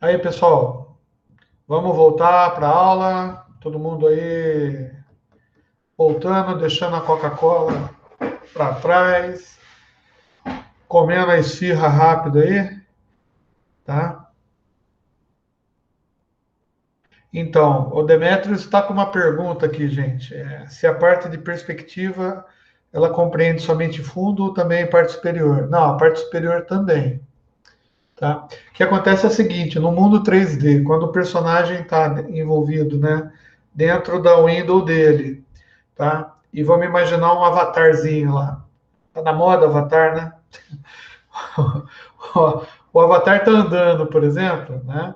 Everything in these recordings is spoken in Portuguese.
Aí, pessoal, vamos voltar para a aula. Todo mundo aí voltando, deixando a Coca-Cola para trás, comendo a esfirra rápido aí, tá? Então, o Demetrios está com uma pergunta aqui, gente. Se a parte de perspectiva ela compreende somente fundo ou também parte superior? Não, a parte superior também, tá? O que acontece é o seguinte, no mundo 3D, quando o personagem está envolvido, né, dentro da window dele, tá? E vamos imaginar um avatarzinho lá. Tá na moda avatar, né? O avatar está andando, por exemplo, né?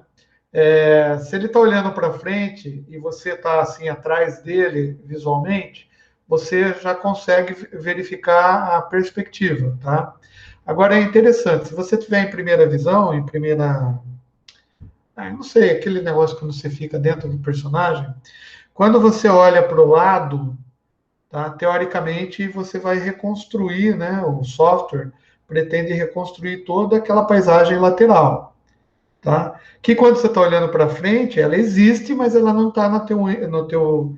Se ele está olhando para frente e você está assim atrás dele visualmente, você já consegue verificar a perspectiva, tá? Agora é interessante, se você tiver em primeira visão, em primeira, não sei, aquele negócio quando você fica dentro do personagem, quando você olha para o lado, tá? Teoricamente, você vai reconstruir, né? O software pretende reconstruir toda aquela paisagem lateral, tá? Que quando você está olhando para frente, ela existe, mas ela não está no teu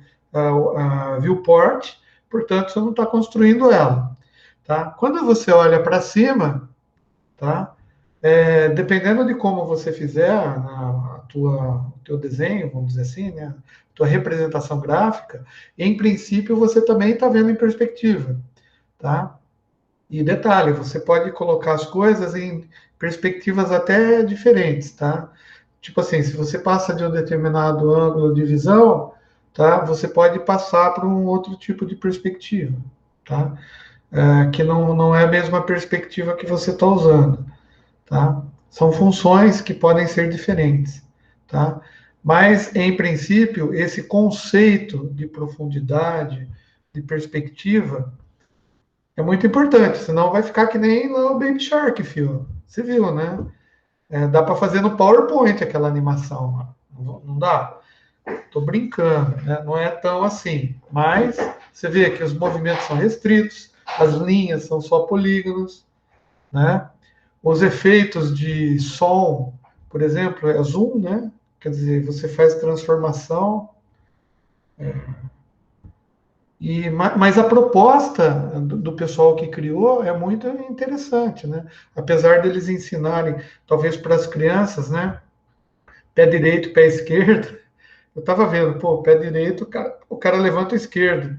viewport, portanto, você não está construindo ela, tá? Quando você olha para cima, tá? Dependendo de como você fizer o teu desenho, vamos dizer assim, né? Tua representação gráfica, em princípio você também está vendo em perspectiva, tá? E detalhe, você pode colocar as coisas em perspectivas até diferentes, tá? Tipo assim, se você passa de um determinado ângulo de visão, tá? Você pode passar para um outro tipo de perspectiva, tá? Que não é a mesma perspectiva que você está usando, tá? São funções que podem ser diferentes, tá? Mas, em princípio, esse conceito de profundidade, de perspectiva, é muito importante, senão vai ficar que nem lá o Baby Shark, filho. Você viu, né? Dá para fazer no PowerPoint aquela animação, não dá? Tô brincando, né? Não é tão assim. Mas você vê que os movimentos são restritos, as linhas são só polígonos, né? Os efeitos de som, por exemplo, é zoom, né? Quer dizer, você faz transformação. Mas a proposta do pessoal que criou é muito interessante, né? Apesar deles ensinarem, talvez para as crianças, né? Pé direito, pé esquerdo. Eu estava vendo, pô, pé direito, o cara levanta o esquerdo.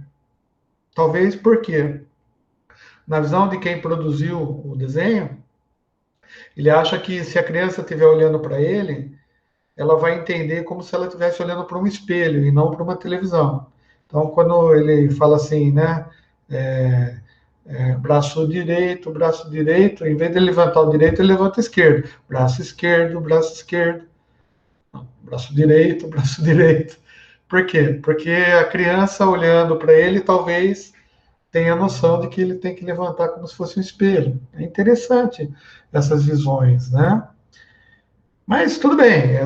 Talvez porque, na visão de quem produziu o desenho, ele acha que se a criança estiver olhando para ele, ela vai entender como se ela estivesse olhando para um espelho e não para uma televisão. Então, quando ele fala assim, né? É, braço direito, em vez de levantar o direito, ele levanta o esquerdo. Braço esquerdo, braço direito, braço direito. Por quê? Porque a criança olhando para ele talvez tenha a noção de que ele tem que levantar como se fosse um espelho. É interessante essas visões, né? Mas tudo bem, é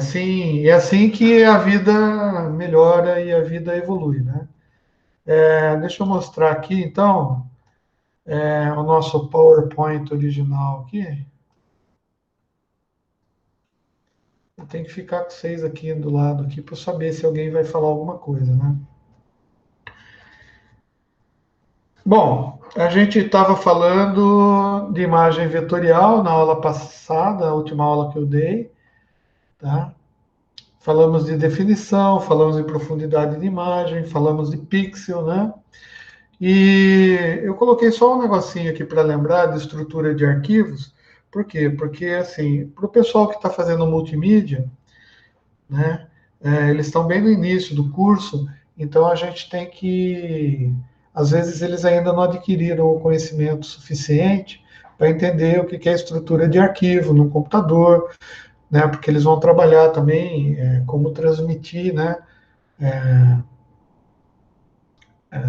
assim que a vida melhora e a vida evolui, né? Deixa eu mostrar aqui, então, o nosso PowerPoint original aqui. Eu tenho que ficar com vocês aqui do lado aqui para saber se alguém vai falar alguma coisa, né? Bom, a gente estava falando de imagem vetorial na aula passada, a última aula que eu dei, tá? Falamos de definição, falamos de profundidade de imagem, falamos de pixel, né? E eu coloquei só um negocinho aqui para lembrar de estrutura de arquivos. Por quê? Porque, assim, para o pessoal que está fazendo multimídia, né? Eles estão bem no início do curso, então a gente tem que, às vezes eles ainda não adquiriram o conhecimento suficiente para entender o que é estrutura de arquivo no computador, né? Porque eles vão trabalhar também como transmitir, né?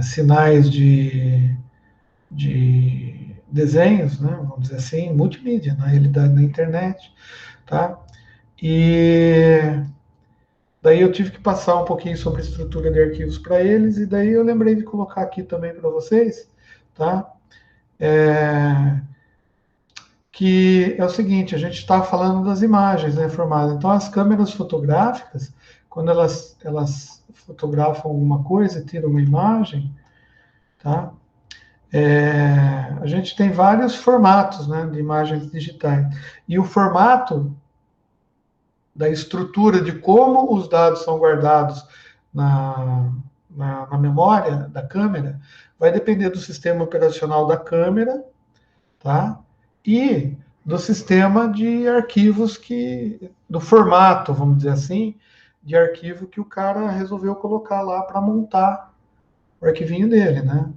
Sinais de desenhos, né? Vamos dizer assim, multimídia, na realidade, na internet, tá? E daí eu tive que passar um pouquinho sobre a estrutura de arquivos para eles, e daí eu lembrei de colocar aqui também para vocês, tá? É, que é o seguinte, a gente está falando das imagens, né, formadas. Então, as câmeras fotográficas, quando elas fotografam alguma coisa e tiram uma imagem, tá? A gente tem vários formatos, né, de imagens digitais. E o formato da estrutura de como os dados são guardados na memória da câmera vai depender do sistema operacional da câmera, tá? E do sistema de arquivos do formato, vamos dizer assim, de arquivo que o cara resolveu colocar lá para montar o arquivinho dele, né?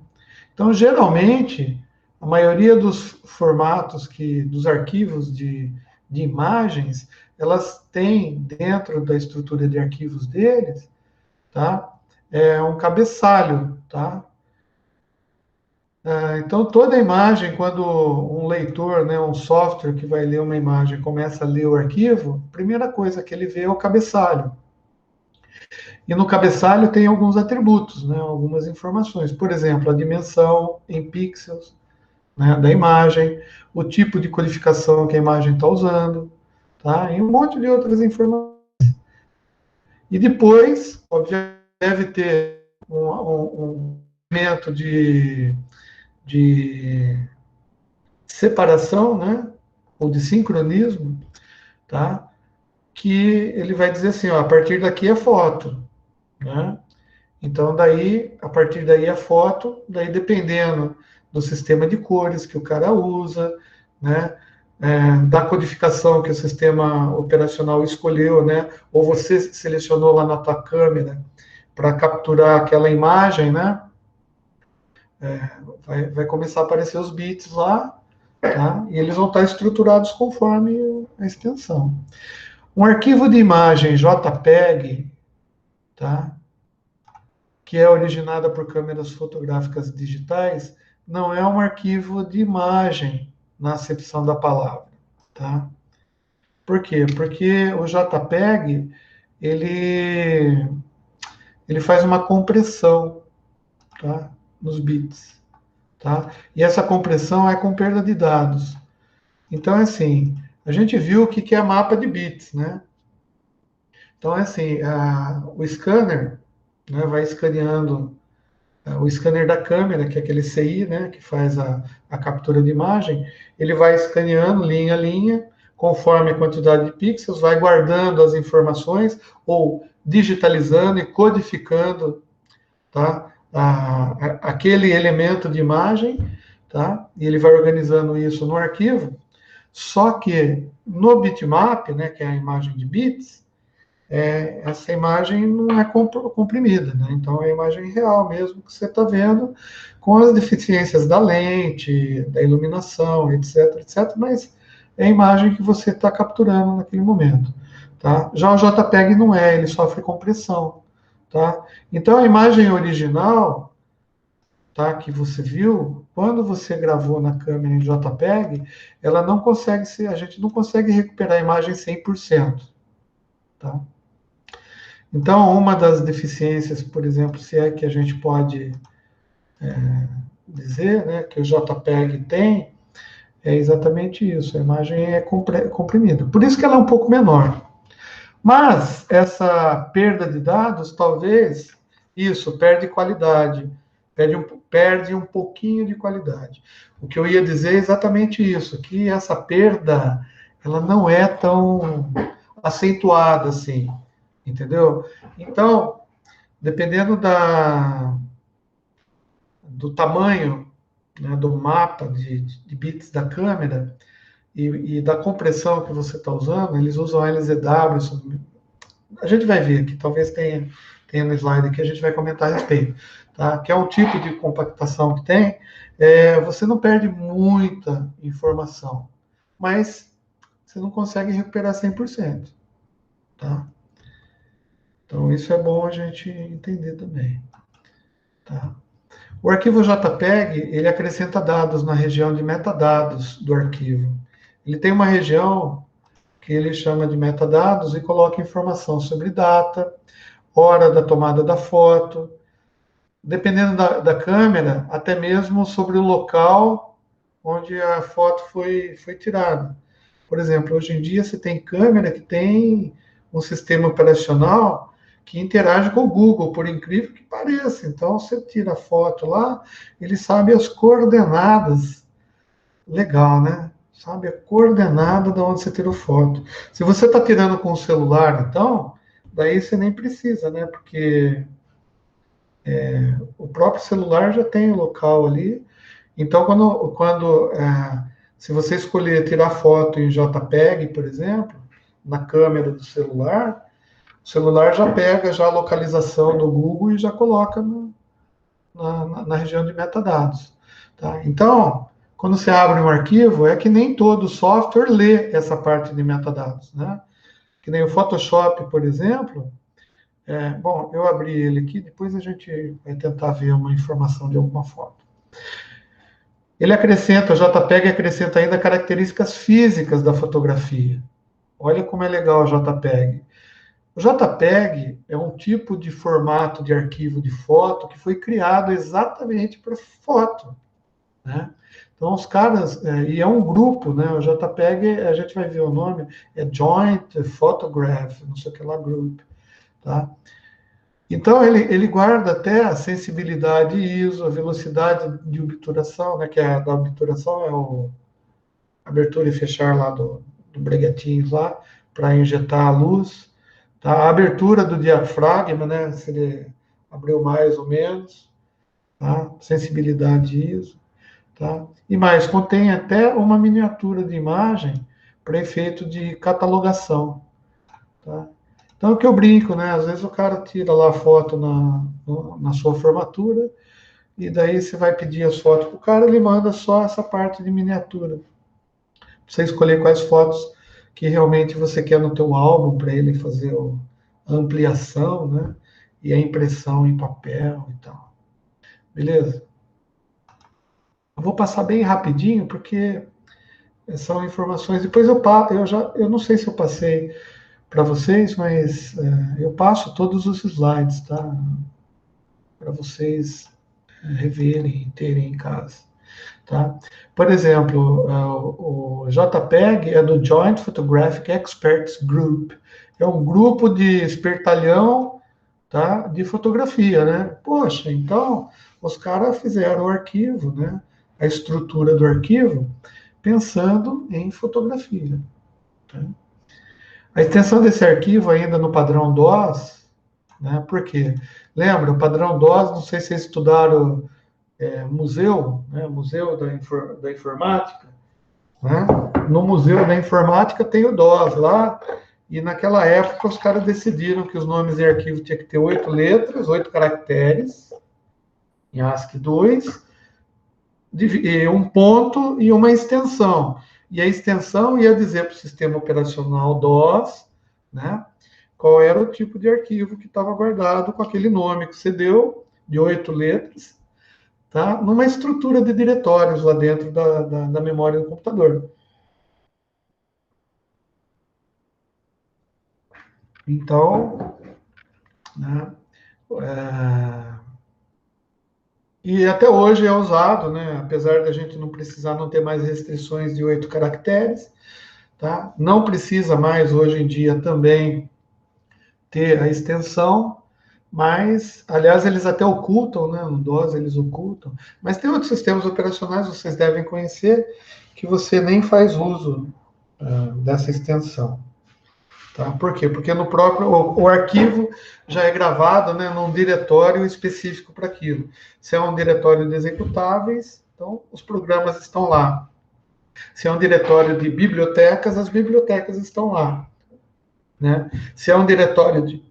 Então, geralmente, a maioria dos formatos dos arquivos de imagens, elas têm dentro da estrutura de arquivos deles, tá? Um cabeçalho, tá? Então, toda imagem, quando um leitor, né, um software que vai ler uma imagem começa a ler o arquivo, a primeira coisa que ele vê é o cabeçalho. E no cabeçalho tem alguns atributos, né, algumas informações. Por exemplo, a dimensão em pixels, né, da imagem, o tipo de codificação que a imagem está usando, tá? E um monte de outras informações. E depois, obviamente, deve ter um elemento de separação, né, ou de sincronismo, tá? Que ele vai dizer assim, ó, a partir daqui é foto, né? Então daí, a partir daí a foto, daí dependendo do sistema de cores que o cara usa, né? Da codificação que o sistema operacional escolheu, né? Ou você selecionou lá na tua câmera para capturar aquela imagem, né? Vai começar a aparecer os bits lá, tá? E eles vão estar estruturados conforme a extensão. Um arquivo de imagem JPEG, tá? Que é originada por câmeras fotográficas digitais, não é um arquivo de imagem na acepção da palavra, tá? Por quê? Porque o JPEG ele ele faz uma compressão, tá? Nos bits, tá? E essa compressão é com perda de dados. Então, é assim, a gente viu o que é mapa de bits, né? Então, é assim, o scanner, né, vai escaneando o scanner da câmera, que é aquele CI, né, que faz a captura de imagem, ele vai escaneando linha a linha, conforme a quantidade de pixels, vai guardando as informações ou digitalizando e codificando, tá, aquele elemento de imagem, tá, e ele vai organizando isso no arquivo. Só que no bitmap, né, que é a imagem de bits, essa imagem não é comprimida, né? Então é a imagem real mesmo que você está vendo, com as deficiências da lente, da iluminação, etc, etc, mas é a imagem que você está capturando naquele momento, tá? Já o JPEG não é, ele sofre compressão, tá? Então a imagem original, tá, que você viu, quando você gravou na câmera em JPEG, ela não consegue ser, a gente não consegue recuperar a imagem 100%, tá? Então, uma das deficiências, por exemplo, se é que a gente pode dizer, né, que o JPEG tem, é exatamente isso, a imagem é comprimida. Por isso que ela é um pouco menor. Mas essa perda de dados, talvez, isso, perde qualidade, perde um pouquinho de qualidade. O que eu ia dizer é exatamente isso, que essa perda, ela não é tão acentuada assim, entendeu? Então, dependendo do tamanho, né, do mapa de bits da câmera e da compressão que você está usando, eles usam LZW. A gente vai ver aqui, talvez tenha no slide aqui, a gente vai comentar a respeito, tá? Que é um tipo de compactação que tem. Você não perde muita informação, mas você não consegue recuperar 100%, tá? Então, isso é bom a gente entender também, tá? O arquivo JPEG, ele acrescenta dados na região de metadados do arquivo. Ele tem uma região que ele chama de metadados e coloca informação sobre data, hora da tomada da foto, dependendo da câmera, até mesmo sobre o local onde a foto foi tirada. Por exemplo, hoje em dia você tem câmera que tem um sistema operacional que interage com o Google, por incrível que pareça. Então, você tira a foto lá, ele sabe as coordenadas. Legal, né? Sabe a coordenada de onde você tirou foto. Se você está tirando com o celular, então, daí você nem precisa, né? Porque o próprio celular já tem o local ali. Então, se você escolher tirar foto em JPEG, por exemplo, na câmera do celular, o celular já pega já a localização do Google e já coloca na região de metadados. Tá? Então, quando você abre um arquivo, é que nem todo software lê essa parte de metadados. Né? Que nem o Photoshop, por exemplo. Bom, eu abri ele aqui, depois a gente vai tentar ver uma informação de alguma foto. Ele acrescenta, o JPEG acrescenta ainda características físicas da fotografia. Olha como é legal o JPEG. O JPEG é um tipo de formato de arquivo de foto que foi criado exatamente para foto, né? Então, os caras, e é um grupo, né? O JPEG, a gente vai ver o nome, é Joint Photograph, não sei o que lá, Group, tá? Então, ele guarda até a sensibilidade ISO, a velocidade de obturação, né? Que é da obturação é o abertura e fechar lá do breguetinho lá, para injetar a luz. Tá? A abertura do diafragma, né? Se ele abriu mais ou menos. Tá? Sensibilidade ISO. Tá? E mais, contém até uma miniatura de imagem para efeito de catalogação. Tá? Então, é o que eu brinco, né? Às vezes o cara tira lá a foto na sua formatura, e daí você vai pedir as fotos para o cara, ele manda só essa parte de miniatura. Você escolher quais fotos que realmente você quer no teu álbum para ele fazer a ampliação, né? E a impressão em papel e tal. Beleza? Eu vou passar bem rapidinho porque são informações. Depois eu não sei se eu passei para vocês, mas eu passo todos os slides, tá? Para vocês reverem e terem em casa. Tá? Por exemplo, o JPEG é do Joint Photographic Experts Group. É um grupo de espertalhão, tá, de fotografia, né? Poxa, então os caras fizeram o arquivo, né? A estrutura do arquivo pensando em fotografia. Tá? A extensão desse arquivo ainda no padrão DOS, né? Por quê? Lembra, o padrão DOS, não sei se vocês estudaram museu, né? Museu da Informática, né? No Museu da Informática tem o DOS lá, e naquela época os caras decidiram que os nomes de arquivo tinha que ter 8 letras, 8 caracteres, em ASCII 2, um ponto e uma extensão. E a extensão ia dizer para o sistema operacional DOS, né, qual era o tipo de arquivo que estava guardado com aquele nome que você deu, de 8 letras, tá? Numa estrutura de diretórios lá dentro da memória do computador. Então, né, e até hoje é usado, né, apesar da gente não precisar, não ter mais restrições de 8 caracteres, tá? Não precisa mais, hoje em dia, também ter a extensão, mas, aliás, eles até ocultam, né, no DOS eles ocultam, mas tem outros sistemas operacionais, vocês devem conhecer, que você nem faz uso dessa extensão. Tá? Por quê? Porque no próprio o arquivo já é gravado, né, num diretório específico para aquilo. Se é um diretório de executáveis, então os programas estão lá. Se é um diretório de bibliotecas, as bibliotecas estão lá. Né? Se é um diretório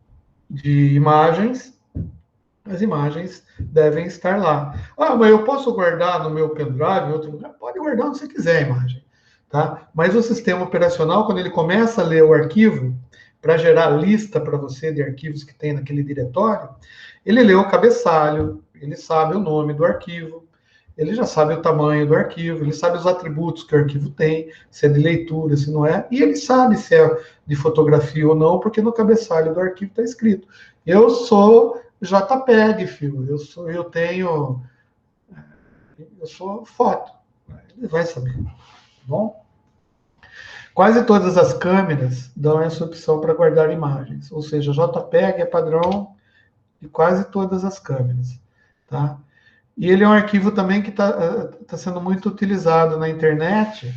de imagens, as imagens devem estar lá. Ah, mas eu posso guardar no meu pendrive em outro lugar? Pode guardar onde você quiser a imagem. Tá? Mas o sistema operacional, quando ele começa a ler o arquivo, para gerar lista para você de arquivos que tem naquele diretório, ele lê o cabeçalho, ele sabe o nome do arquivo, ele já sabe o tamanho do arquivo, ele sabe os atributos que o arquivo tem, se é de leitura, se não é, e ele sabe se é de fotografia ou não, porque no cabeçalho do arquivo está escrito: eu sou JPEG, filho, eu sou foto. Ele vai saber, tá bom? Quase todas as câmeras dão essa opção para guardar imagens, ou seja, JPEG é padrão de quase todas as câmeras, tá? E ele é um arquivo também que tá sendo muito utilizado na internet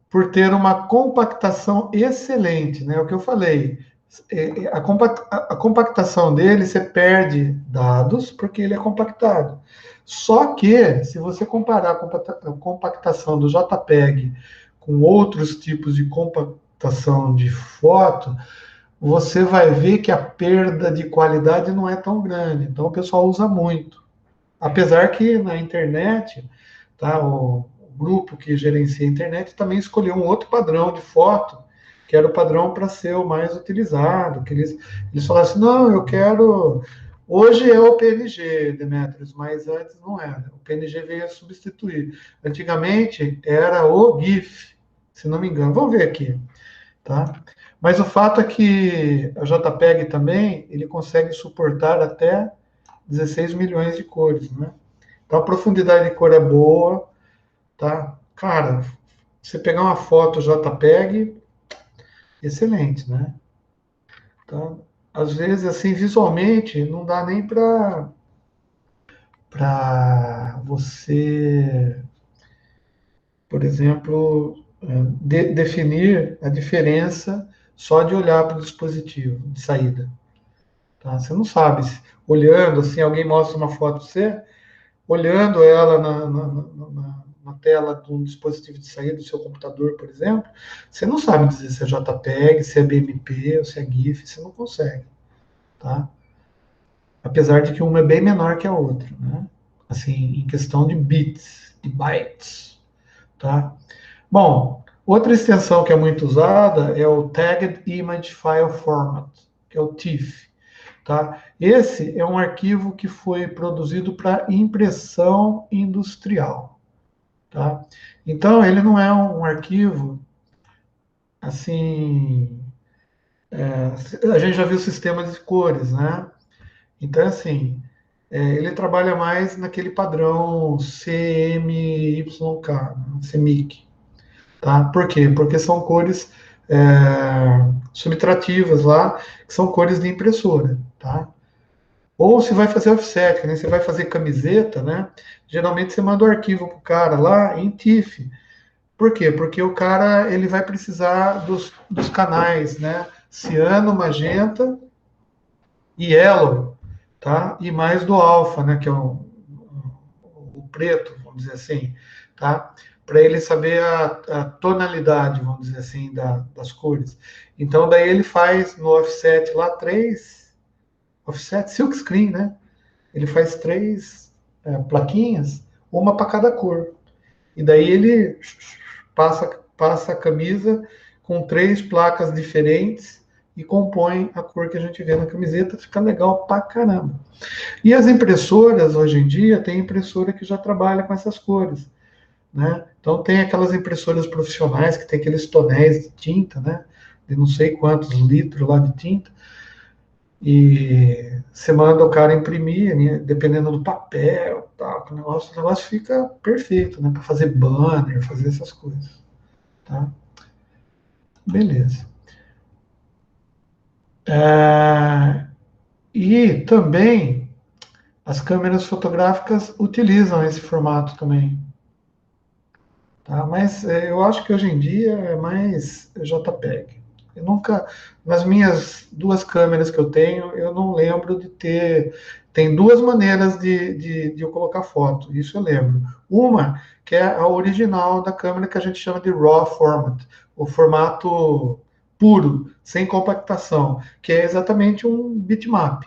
por ter uma compactação excelente, né? O que eu falei, a compactação dele, você perde dados porque ele é compactado. Só que, se você comparar a compactação do JPEG com outros tipos de compactação de foto, você vai ver que a perda de qualidade não é tão grande. Então, o pessoal usa muito. Apesar que na internet, tá, o grupo que gerencia a internet também escolheu um outro padrão de foto, que era o padrão para ser o mais utilizado, que eles falaram assim, não, eu quero... Hoje é o PNG, Demetrios, mas antes não era. O PNG veio a substituir. Antigamente era o GIF, se não me engano. Vamos ver aqui, tá? Mas o fato é que a JPEG também, ele consegue suportar até 16 milhões de cores, né? Então a profundidade de cor é boa, tá? Cara, você pegar uma foto JPEG, excelente, né? Então, às vezes, assim, visualmente, não dá nem para você, por exemplo, definir a diferença só de olhar para o dispositivo de saída. Tá? Você não sabe. Olhando, assim, alguém mostra uma foto para você, olhando ela na tela de um dispositivo de saída do seu computador, por exemplo, você não sabe dizer se é JPEG, se é BMP ou se é GIF, você não consegue, tá? Apesar de que uma é bem menor que a outra, né? Assim, em questão de bits, de bytes, tá? Bom, outra extensão que é muito usada é o Tagged Image File Format, que é o TIFF. Tá? Esse é um arquivo que foi produzido para impressão industrial. Tá? Então, ele não é um arquivo assim. A gente já viu sistemas de cores, né? Então, assim, ele trabalha mais naquele padrão CMYK, né? CMYK. Tá? Por quê? Porque são cores subtrativas lá, que são cores de impressora. Tá? Ou se vai fazer offset, né? Você vai fazer camiseta, né? Geralmente você manda o arquivo para o cara lá em TIFF. Por quê? Porque o cara ele vai precisar dos canais, né? Ciano, magenta e yellow, tá? E mais do alfa, né? Que é o preto, vamos dizer assim, tá? Para ele saber a tonalidade, vamos dizer assim, das cores. Então daí ele faz no offset lá três offset silkscreen, né? Ele faz três plaquinhas, uma para cada cor. E daí ele passa a camisa com três placas diferentes e compõe a cor que a gente vê na camiseta, fica legal pra caramba. E as impressoras, hoje em dia, tem impressora que já trabalha com essas cores, né? Então tem aquelas impressoras profissionais que tem aqueles tonéis de tinta, né? De não sei quantos litros lá de tinta, e você manda o cara imprimir, né, dependendo do papel, tal, o negócio fica perfeito, né? Para fazer banner, fazer essas coisas, tá? Beleza. É, e também as câmeras fotográficas utilizam esse formato também, tá? Mas eu acho que hoje em dia é mais JPEG. Eu nunca, nas minhas duas câmeras que eu tenho, eu não lembro de ter. Tem duas maneiras de eu colocar foto, isso eu lembro. Uma, que é a original da câmera, que a gente chama de RAW format, o formato puro, sem compactação, que é exatamente um bitmap.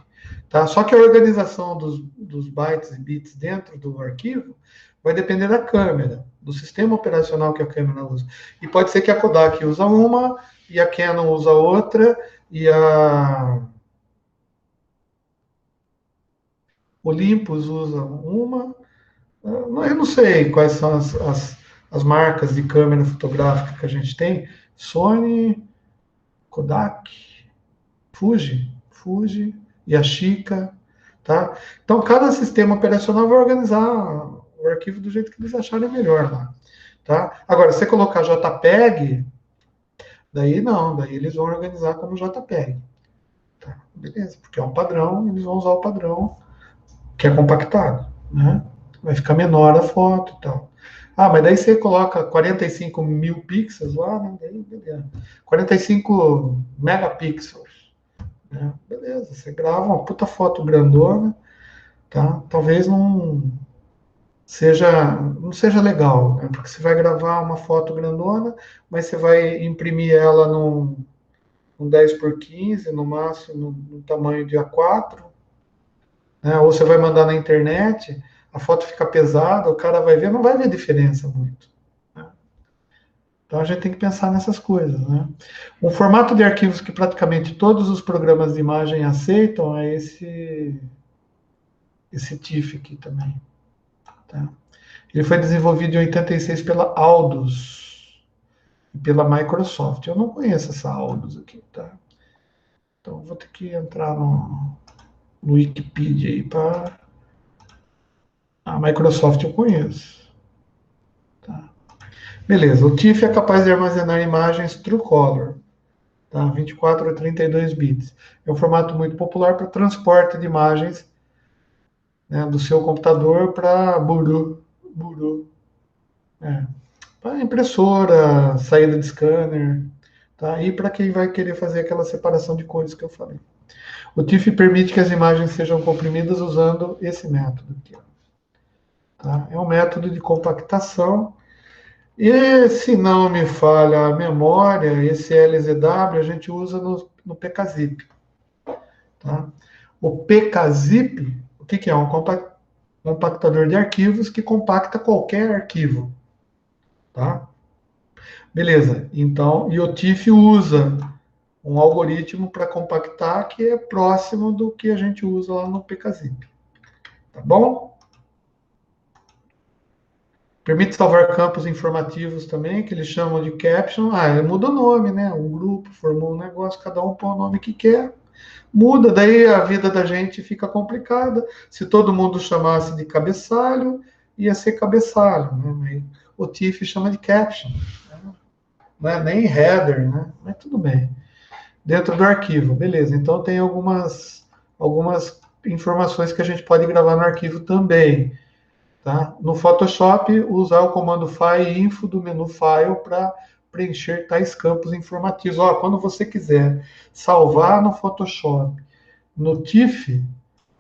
Tá? Só que a organização dos bytes e bits dentro do arquivo vai depender da câmera, do sistema operacional que a câmera usa. E pode ser que a Kodak usa uma, e a Canon usa outra, e a Olympus usa uma. Eu não sei quais são as marcas de câmera fotográfica que a gente tem. Sony, Kodak, Fuji, Yashica, tá? Então, cada sistema operacional vai organizar o arquivo do jeito que eles acharem melhor lá. Tá? Agora, se você colocar JPEG, daí não, daí eles vão organizar como JPEG. Tá? Beleza, porque é um padrão, eles vão usar o padrão que é compactado, né? Vai ficar menor a foto e tal. Ah, mas daí você coloca 45 mil pixels lá, né? Daí, beleza. 45 megapixels, né? Beleza, você grava uma puta foto grandona, tá? Talvez não seja legal, né? Porque você vai gravar uma foto grandona, mas você vai imprimir ela num 10 por 15, no máximo no tamanho de A4, né? Ou você vai mandar na internet, a foto fica pesada, o cara vai ver, não vai ver diferença muito, né? Então a gente tem que pensar nessas coisas, né? Um formato de arquivos que praticamente todos os programas de imagem aceitam é esse TIFF aqui também, tá? Ele foi desenvolvido em 86 pela Aldus e pela Microsoft. Eu não conheço essa Aldus aqui, tá? Então vou ter que entrar no Wikipedia aí para a Microsoft eu conheço. Tá? Beleza, o TIFF é capaz de armazenar imagens True Color, tá? 24 a 32 bits. É um formato muito popular para transporte de imagens, né, do seu computador para Buru, é, para impressora, saída de scanner, tá? E para quem vai querer fazer aquela separação de cores que eu falei. O TIFF permite que as imagens sejam comprimidas usando esse método aqui, ó, tá? É um método de compactação. E se não me falha a memória, esse LZW a gente usa no PKZip. Tá? O PKZip, o que é? Um compactador de arquivos que compacta qualquer arquivo. Tá? Beleza. Então, e o TIFF usa um algoritmo para compactar que é próximo do que a gente usa lá no PKZip. Tá bom? Permite salvar campos informativos também, que eles chamam de caption. Ah, muda o nome, né? Um grupo formou um negócio, cada um põe o nome que quer. Muda, daí a vida da gente fica complicada. Se todo mundo chamasse de cabeçalho, ia ser cabeçalho, né? O TIFF chama de caption, né? Não é nem header, né? Mas tudo bem. Dentro do arquivo, beleza. Então tem algumas informações que a gente pode gravar no arquivo também. Tá? No Photoshop, usar o comando FileInfo do menu File para preencher tais campos informativos. Ó, quando você quiser salvar no Photoshop, no TIFF,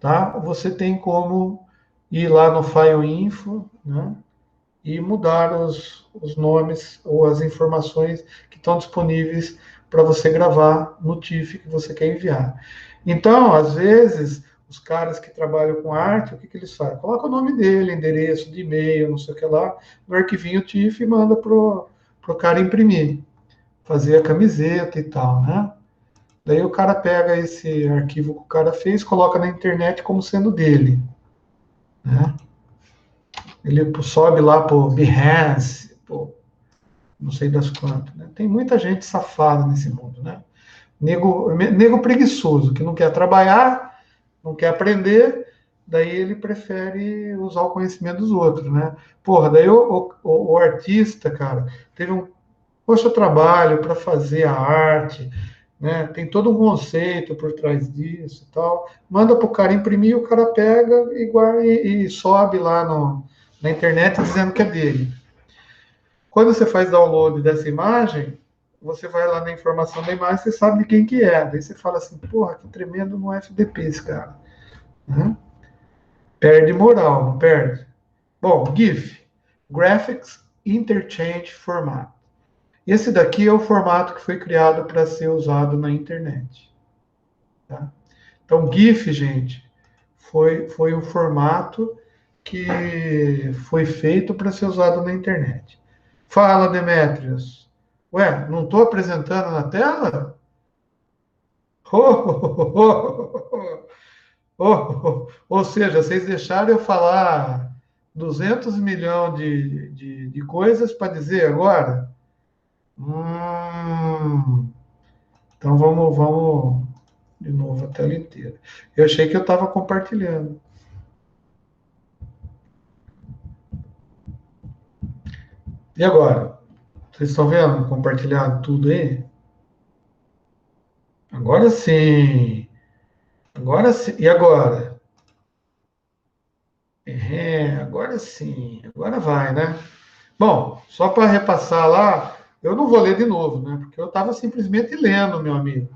tá? Você tem como ir lá no FileInfo, né? E mudar os nomes ou as informações que estão disponíveis para você gravar no TIFF que você quer enviar. Então, às vezes, os caras que trabalham com arte, o que eles fazem? Coloca o nome dele, endereço de e-mail, não sei o que lá, no arquivinho TIFF e manda pro cara imprimir, fazer a camiseta e tal, né? Daí o cara pega esse arquivo que o cara fez, coloca na internet como sendo dele, né? Ele sobe lá pro Behance, pô, não sei das quantas, né? Tem muita gente safada nesse mundo, né? Nego preguiçoso, que não quer trabalhar, não quer aprender, daí ele prefere usar o conhecimento dos outros, né? Porra, daí o artista, cara, teve um poxa trabalho para fazer a arte, né? Tem todo um conceito por trás disso e tal. Manda para o cara imprimir, o cara pega e sobe lá na internet dizendo que é dele. Quando você faz download dessa imagem, você vai lá na informação da imagem, você sabe de quem que é. Daí você fala assim, porra, que tremendo no FDP esse cara. Né? Perde moral, não perde? Bom, GIF, Graphics Interchange Format. Esse daqui é o formato que foi criado para ser usado na internet. Tá? Então, GIF, gente, foi o formato que foi feito para ser usado na internet. Fala, Demetrios. Ué, não estou apresentando na tela? Ou seja, vocês deixaram eu falar 200 milhões de coisas para dizer agora? Então vamos de novo a tela inteira. Eu achei que eu estava compartilhando. E agora? Vocês estão vendo? Compartilhado tudo aí? Agora sim. Agora sim. E agora? Agora sim. Agora vai, né? Bom, só para repassar lá, eu não vou ler de novo, né? Porque eu estava simplesmente lendo, meu amigo.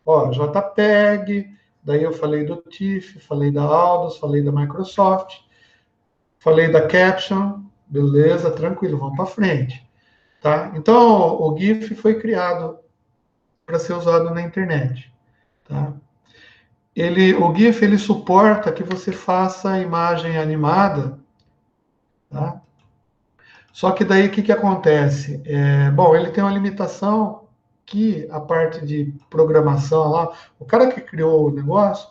Ó, JPEG, daí eu falei do TIFF, falei da Aldus, falei da Microsoft, falei da Caption, beleza, tranquilo, vamos para frente, tá? Então, o GIF foi criado para ser usado na internet, tá? O GIF ele suporta que você faça imagem animada, tá? Só que daí o que acontece? Bom, ele tem uma limitação que a parte de programação lá, o cara que criou o negócio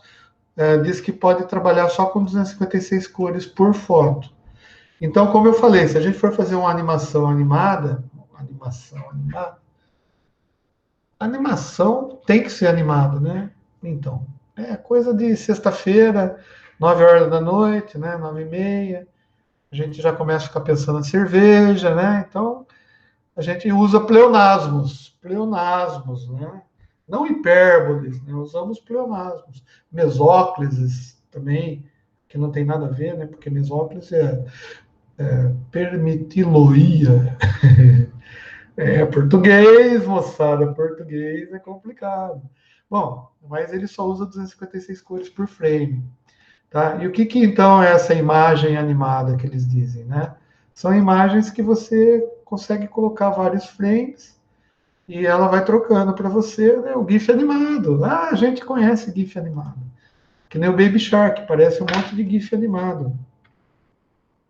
diz que pode trabalhar só com 256 cores por foto. Então, como eu falei, se a gente for fazer uma animação tem que ser animada, né? Então, é coisa de sexta-feira, 9 horas da noite, né? 9h30, a gente já começa a ficar pensando em cerveja, né? Então, a gente usa pleonasmos, né? Não hipérboles, né? Usamos pleonasmos. Mesóclises também, que não tem nada a ver, né? Porque mesóclise é permitiloia. É português, moçada, português é complicado. Bom, mas ele só usa 256 cores por frame, tá? E o que então é essa imagem animada que eles dizem, né? São imagens que você consegue colocar vários frames e ela vai trocando para você, né, o GIF animado. Ah, a gente conhece GIF animado. Que nem o Baby Shark, parece um monte de GIF animado,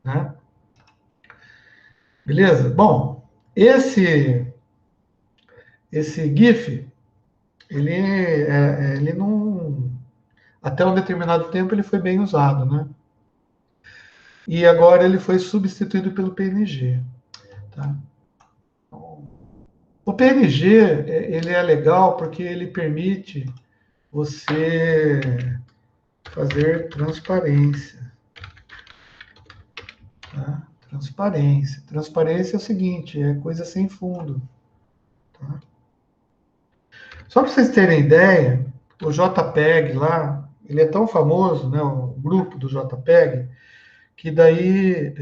né? Beleza? Bom, esse GIF, ele não, até um determinado tempo ele foi bem usado, né? E agora ele foi substituído pelo PNG, tá? O PNG, ele é legal porque ele permite você fazer transparência, tá? Transparência. Transparência é o seguinte, é coisa sem fundo, tá? Só para vocês terem ideia, o JPEG lá, ele é tão famoso, né, o grupo do JPEG, que daí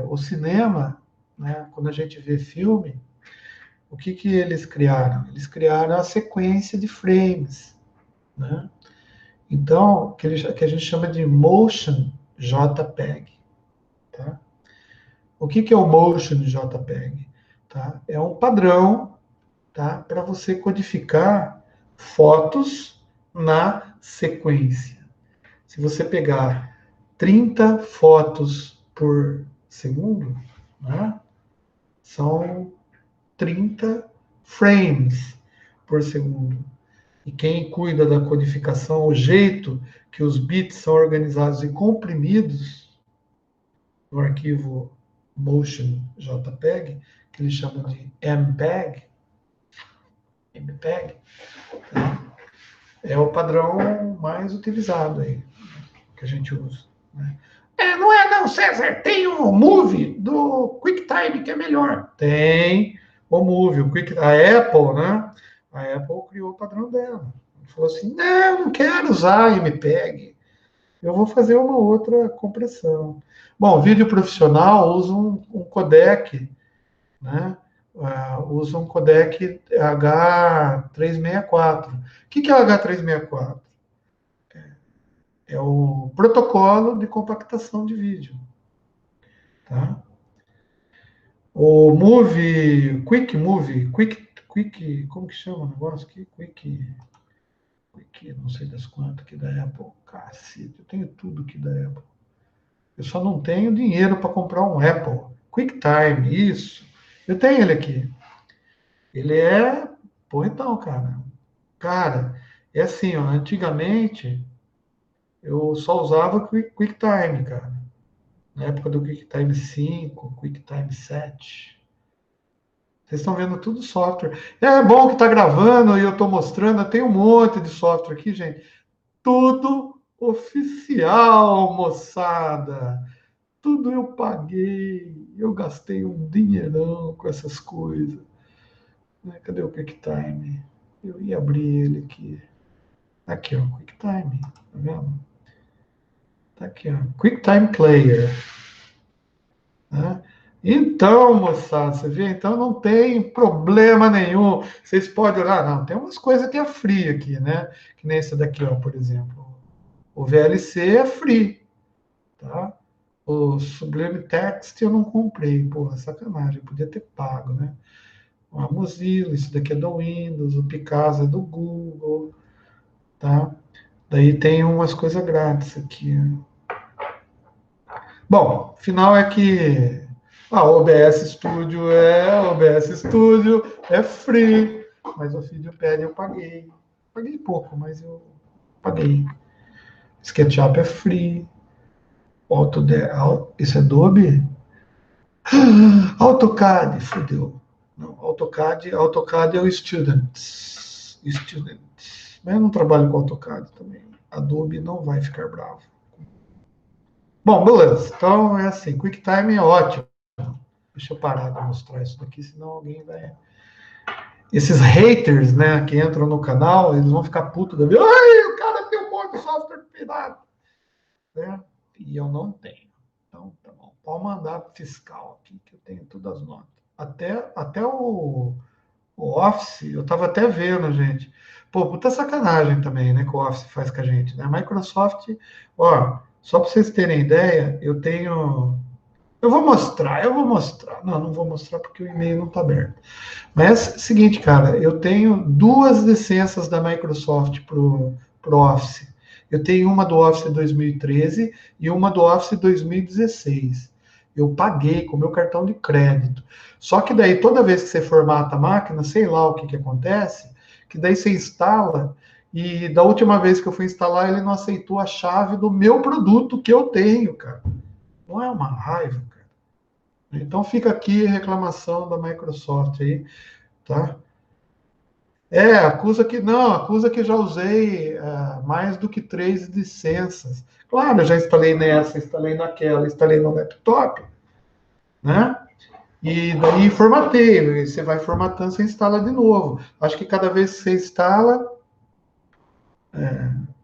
o cinema, né, quando a gente vê filme, o que eles criaram? Eles criaram a sequência de frames, né? Então, que a gente chama de motion JPEG, tá? O que é o motion JPEG? Tá? É um padrão, tá, para você codificar fotos na sequência. Se você pegar 30 fotos por segundo, né, são 30 frames por segundo. E quem cuida da codificação, o jeito que os bits são organizados e comprimidos no arquivo Motion JPEG, que eles chamam de MPEG, tá? É o padrão mais utilizado aí, que a gente usa, né? Não é não, César, tem o Move do QuickTime que é melhor. Tem o Move, a Apple, né? A Apple criou o padrão dela. Falou assim, não quero usar MPEG, eu vou fazer uma outra compressão. Bom, vídeo profissional usa um codec, né? Usa um codec H364. O que é o H364? É o protocolo de compactação de vídeo, tá? O Move, Quick Move, como que chama o negócio aqui? Quick, não sei das quantas, aqui da Apple. Cacete, eu tenho tudo aqui da Apple. Eu só não tenho dinheiro para comprar um Apple. QuickTime, isso. Eu tenho ele aqui. Ele é. Pô, então, cara. Cara, é assim, ó. Antigamente, eu só usava QuickTime, cara. Na época do QuickTime 5, QuickTime 7. Vocês estão vendo tudo software. É bom que está gravando e eu estou mostrando. Tem um monte de software aqui, gente. Tudo oficial, moçada. Tudo eu paguei. Eu gastei um dinheirão com essas coisas. Né? Cadê o QuickTime? Eu ia abrir ele aqui. Aqui, ó, QuickTime. Tá vendo? Tá aqui, ó. QuickTime Player. Né? Então, moçada, você vê? Então não tem problema nenhum. Vocês podem olhar, não, tem umas coisas que é free aqui, né? Que nem esse daqui, ó, por exemplo. O VLC é free, tá? O Sublime Text eu não comprei, porra, sacanagem, eu podia ter pago, né? A Mozilla, isso daqui é do Windows, o Picasa é do Google, tá? Daí tem umas coisas grátis aqui. Bom, final é que a OBS Studio é free, mas o FideoPad eu paguei. Paguei pouco, mas eu paguei. SketchUp é free. Isso é Adobe? AutoCAD, fodeu. Não, AutoCAD é o Student. Mas eu não trabalho com AutoCAD também. Adobe não vai ficar bravo. Bom, beleza. Então é assim, QuickTime é ótimo. Deixa eu parar de mostrar isso daqui, senão alguém vai. Esses haters, né, que entram no canal, eles vão ficar putos da vida. Ai, o cara tem um monte de software pirata. Né? E eu não tenho. Então, tá bom. Pode mandar fiscal aqui, que eu tenho todas as notas. Até o Office, eu estava até vendo, gente. Pô, puta sacanagem também, né, que o Office faz com a gente, né? A Microsoft, ó, só para vocês terem ideia, eu tenho. Eu vou mostrar. Não, não vou mostrar porque o e-mail não está aberto. Mas, seguinte, cara, eu tenho duas licenças da Microsoft pro Office. Eu tenho uma do Office 2013 e uma do Office 2016. Eu paguei com meu cartão de crédito. Só que daí, toda vez que você formata a máquina, sei lá o que, que acontece, que daí você instala, e da última vez que eu fui instalar, ele não aceitou a chave do meu produto que eu tenho, cara. Não é uma raiva, cara. Então fica aqui a reclamação da Microsoft aí, tá? Acusa que não, acusa que já usei mais do que 3 licenças. Claro, eu já instalei nessa, instalei naquela, instalei no laptop, né? E daí formatei, você vai formatando, você instala de novo. Acho que cada vez que você instala,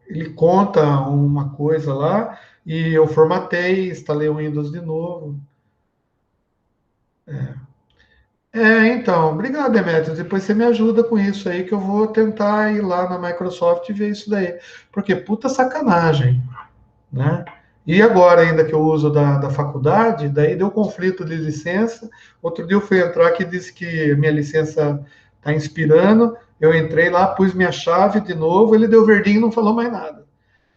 ele conta uma coisa lá, e eu formatei, instalei o Windows de novo. Então, obrigado, Demetrios. Depois você me ajuda com isso aí, que eu vou tentar ir lá na Microsoft e ver isso daí. Porque puta sacanagem, né? E agora, ainda que eu uso da faculdade, daí deu conflito de licença. Outro dia eu fui entrar aqui e disse que minha licença está inspirando. Eu entrei lá, pus minha chave de novo, ele deu verdinho e não falou mais nada.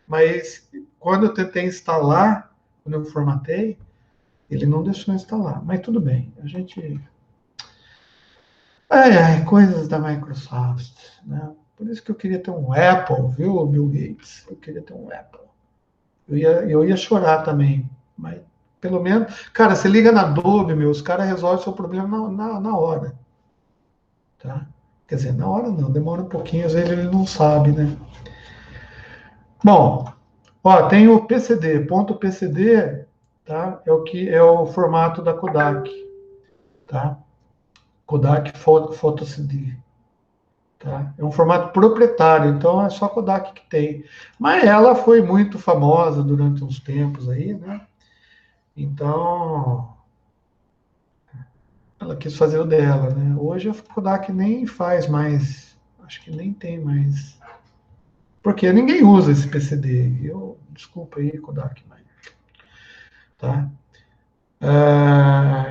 Mas quando eu tentei instalar, quando eu formatei, ele não deixou instalar. Mas tudo bem, a gente. Coisas da Microsoft, né? Por isso que eu queria ter um Apple, viu, Bill Gates? Eu queria ter um Apple. Eu ia chorar também, mas pelo menos, cara, você liga na Adobe, meu, os caras resolvem o seu problema na hora, tá? Quer dizer, na hora não, demora um pouquinho, às vezes ele não sabe, né? Bom, ó, tem o PCD, ponto PCD, tá? É o que é o formato da Kodak, tá? Kodak Photo CD. Tá? É um formato proprietário, então é só a Kodak que tem. Mas ela foi muito famosa durante uns tempos aí, né? Então ela quis fazer o dela, né? Hoje a Kodak nem faz mais, acho que nem tem mais, porque ninguém usa esse PCD. Desculpa aí, Kodak, mas, tá?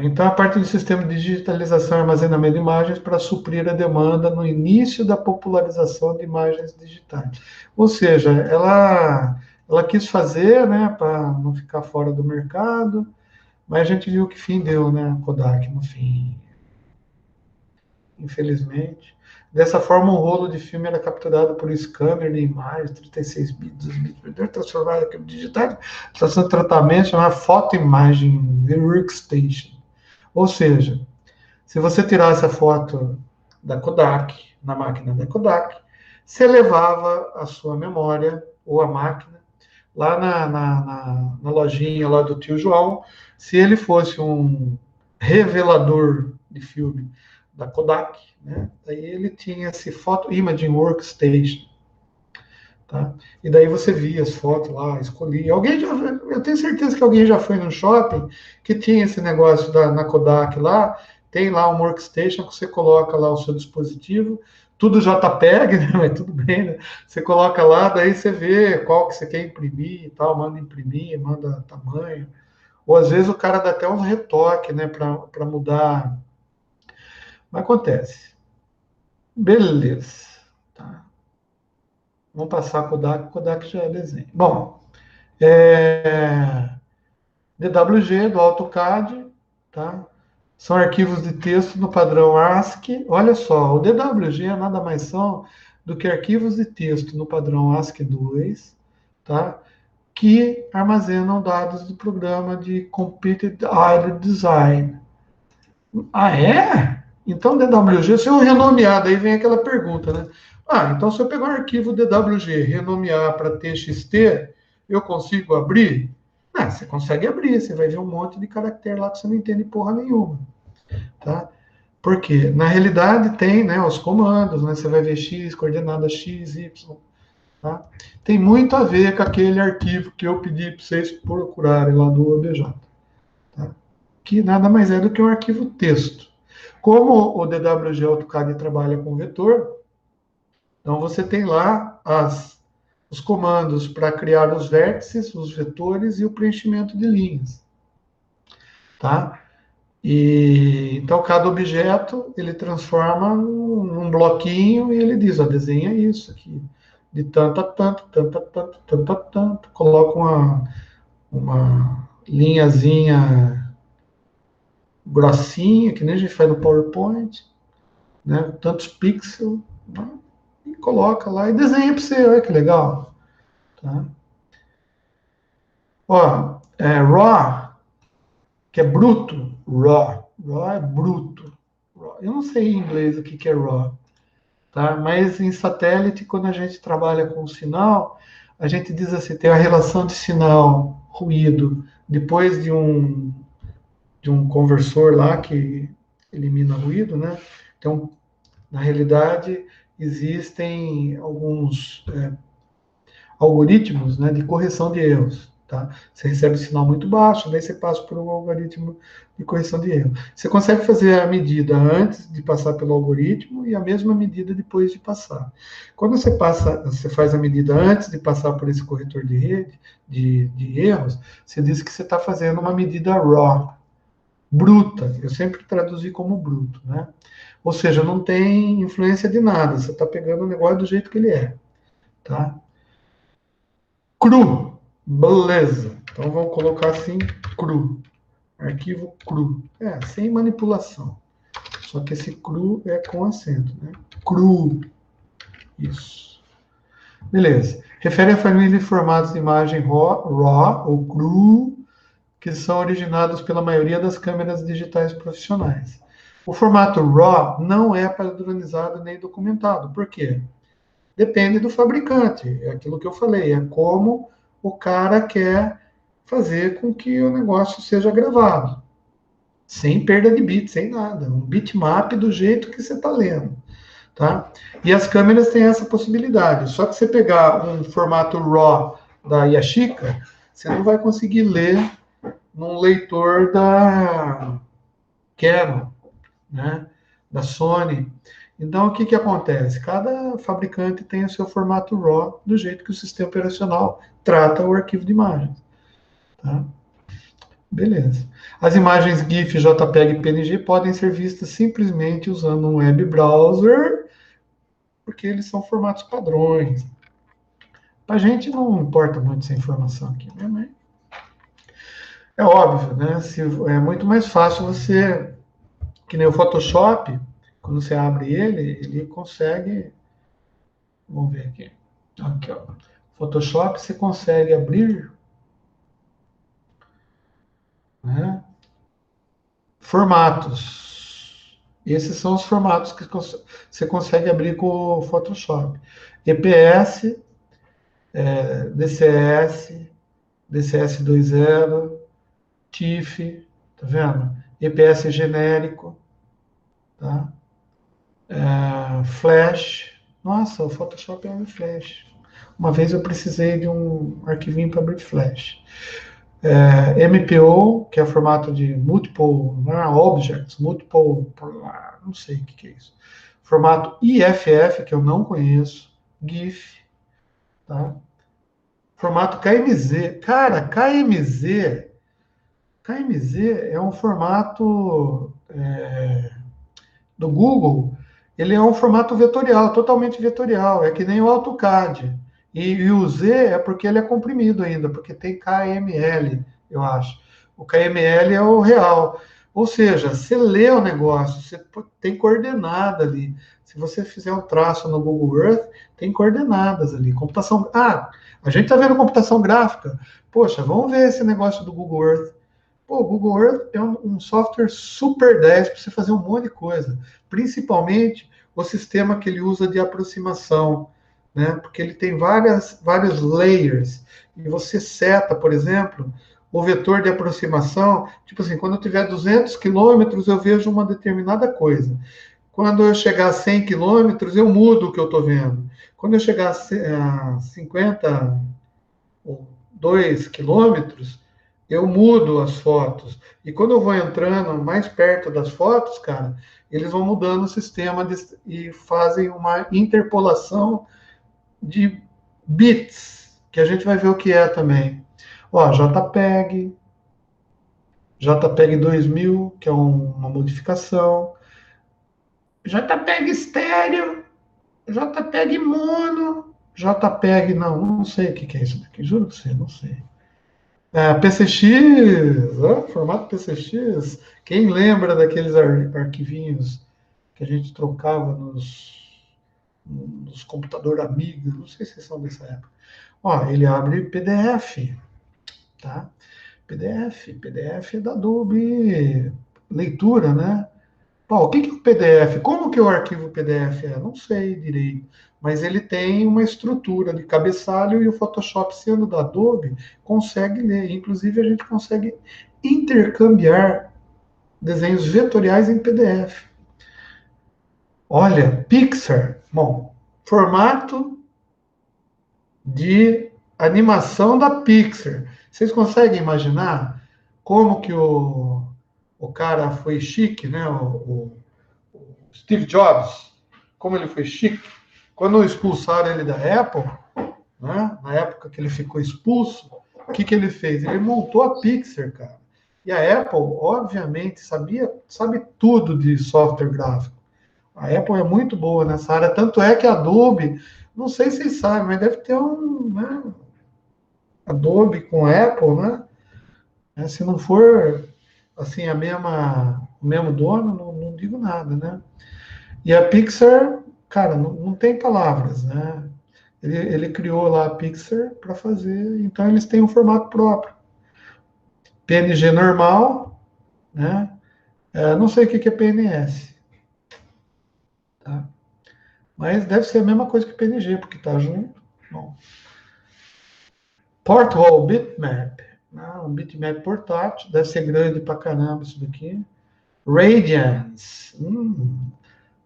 Então, a parte do sistema de digitalização e armazenamento de imagens para suprir a demanda no início da popularização de imagens digitais. Ou seja, ela quis fazer, né, para não ficar fora do mercado, mas a gente viu que fim deu, né, a Kodak no fim, infelizmente. Dessa forma, o rolo de filme era capturado por scanner de imagens, 36 bits, 2 bits, transformado em digital, fazendo tratamento chamado fotoimagem workstation. Ou seja, se você tirasse a foto da Kodak, na máquina da Kodak, você levava a sua memória ou a máquina lá na lojinha lá do tio João, se ele fosse um revelador de filme da Kodak, né? Daí ele tinha esse Photo Imaging Workstation, tá? E daí você via as fotos lá, escolhia. Eu tenho certeza que alguém já foi no shopping que tinha esse negócio na Kodak lá, tem lá um workstation que você coloca lá o seu dispositivo, tudo JPEG, né? Mas tudo bem, né? Você coloca lá, daí você vê qual que você quer imprimir e tal, manda imprimir, manda tamanho. Ou às vezes o cara dá até um retoque, né, para mudar. Mas acontece. Beleza. Tá. Vamos passar a Kodak, Kodak já é desenho. Bom, DWG do AutoCAD, tá? São arquivos de texto no padrão ASCII. Olha só, o DWG é nada mais são do que arquivos de texto no padrão ASCII 2, tá? Que armazenam dados do programa de Computed Eye Design. Ah, é? Então DWG, se eu renomear, daí vem aquela pergunta, né? Ah, então se eu pegar um arquivo DWG, renomear para TXT, eu consigo abrir? Ah, você consegue abrir, você vai ver um monte de caractere lá que você não entende porra nenhuma, tá? Porque, na realidade, tem, né, os comandos, né? Você vai ver X, coordenada X, Y, tá? Tem muito a ver com aquele arquivo que eu pedi para vocês procurarem lá do OBJ, tá? Que nada mais é do que um arquivo texto. Como o DWG AutoCAD trabalha com vetor, então você tem lá os comandos para criar os vértices, os vetores e o preenchimento de linhas, tá? E então cada objeto ele transforma num bloquinho e ele diz, ó, desenha isso aqui, de tanto a tanto, tanto a tanto, tanto a tanto, coloca uma linhazinha grossinha, que nem a gente faz no PowerPoint, né? Tantos pixels, né? E coloca lá e desenha para você, olha que legal, tá? Ó, RAW, que é bruto, RAW é bruto. Eu não sei em inglês o que é RAW, tá? Mas em satélite, quando a gente trabalha com sinal, a gente diz assim, tem a relação de sinal ruído depois de um conversor lá que elimina ruído, né? Então, na realidade, existem alguns algoritmos, né, de correção de erros. Tá? Você recebe um sinal muito baixo, daí você passa por um algoritmo de correção de erro. Você consegue fazer a medida antes de passar pelo algoritmo e a mesma medida depois de passar. Quando você faz a medida antes de passar por esse corretor de rede, de erros, você diz que você está fazendo uma medida raw, bruta. Eu sempre traduzi como bruto, né? Ou seja, não tem influência de nada. Você está pegando o negócio do jeito que ele é, tá? Cru. Beleza. Então vamos colocar assim, cru. Arquivo cru. Sem manipulação. Só que esse cru é com acento, né? Cru. Isso. Beleza. Refere a família de formatos de imagem RAW ou cru, que são originados pela maioria das câmeras digitais profissionais. O formato RAW não é padronizado nem documentado. Por quê? Depende do fabricante. É aquilo que eu falei, é como o cara quer fazer com que o negócio seja gravado, sem perda de bit, sem nada. Um bitmap do jeito que você está lendo. Tá? E as câmeras têm essa possibilidade. Só que você pegar um formato RAW da Yashica, você não vai conseguir ler num leitor da Canon, né? Da Sony. Então, o que acontece? Cada fabricante tem o seu formato RAW, do jeito que o sistema operacional trata o arquivo de imagens. Tá? Beleza. As imagens GIF, JPEG e PNG podem ser vistas simplesmente usando um web browser, porque eles são formatos padrões. Para a gente não importa muito essa informação aqui, né? Mas é óbvio, né? É muito mais fácil você, que nem o Photoshop, quando você abre ele consegue. Vamos ver aqui. Aqui, ó. Photoshop você consegue abrir, né, formatos. Esses são os formatos que você consegue abrir com o Photoshop. EPS, DCS, DCS 2.0, TIFF, tá vendo? EPS genérico, tá? Flash. Nossa, o Photoshop abre Flash. Uma vez eu precisei de um arquivinho para abrir Flash. MPO, que é formato de multiple objects, multiple, não sei o que é isso. Formato IFF, que eu não conheço. GIF, tá? Formato KMZ. Cara, KMZ é um formato do Google. Ele é um formato vetorial, totalmente vetorial. É que nem o AutoCAD. E o Z é porque ele é comprimido ainda, porque tem KML, eu acho. O KML é o real. Ou seja, você lê o negócio, você tem coordenada ali. Se você fizer um traço no Google Earth, tem coordenadas ali. Computação. Ah, a gente está vendo computação gráfica. Poxa, vamos ver esse negócio do Google Earth. Pô, o Google Earth é um software super 10 para você fazer um monte de coisa. Principalmente o sistema que ele usa de aproximação, né? Porque ele tem vários layers. E você seta, por exemplo, o vetor de aproximação. Tipo assim, quando eu tiver 200 quilômetros, eu vejo uma determinada coisa. Quando eu chegar a 100 quilômetros, eu mudo o que eu estou vendo. Quando eu chegar a 52 quilômetros, eu mudo as fotos. E quando eu vou entrando mais perto das fotos, cara, eles vão mudando o sistema e fazem uma interpolação de bits, que a gente vai ver o que é também. Ó, JPEG 2000, que é uma modificação. JPEG estéreo, JPEG mono, JPEG, não sei o que é isso daqui, juro que você, não sei. PCX, formato PCX. Quem lembra daqueles arquivinhos que a gente trocava nos computadores amigos? Não sei se vocês são dessa época. Ó, ele abre PDF, tá? PDF é da Adobe Leitura, né? Pô, o que é o PDF? Como que o arquivo PDF é? Não sei direito, mas ele tem uma estrutura de cabeçalho e o Photoshop, sendo da Adobe, consegue ler. Inclusive, a gente consegue intercambiar desenhos vetoriais em PDF. Olha, Pixar. Bom, formato de animação da Pixar. Vocês conseguem imaginar como que o cara foi chique, né? Steve Jobs, como ele foi chique, quando expulsaram ele da Apple, né, na época que ele ficou expulso, o que ele fez? Ele montou a Pixar, cara. E a Apple, obviamente, sabe tudo de software gráfico. A Apple é muito boa nessa área, tanto é que a Adobe, não sei se vocês sabem, mas deve ter né, Adobe com Apple, né? Se não for assim o mesmo dono, não digo nada, né? E a Pixar, cara, não tem palavras, né? Ele criou lá a Pixar para fazer, então eles têm um formato próprio. PNG normal, né? Não sei o que é PNS, tá? Mas deve ser a mesma coisa que PNG, porque tá junto. Bom. Porthole Bitmap, né? Um bitmap portátil, deve ser grande pra caramba isso daqui. Radiance,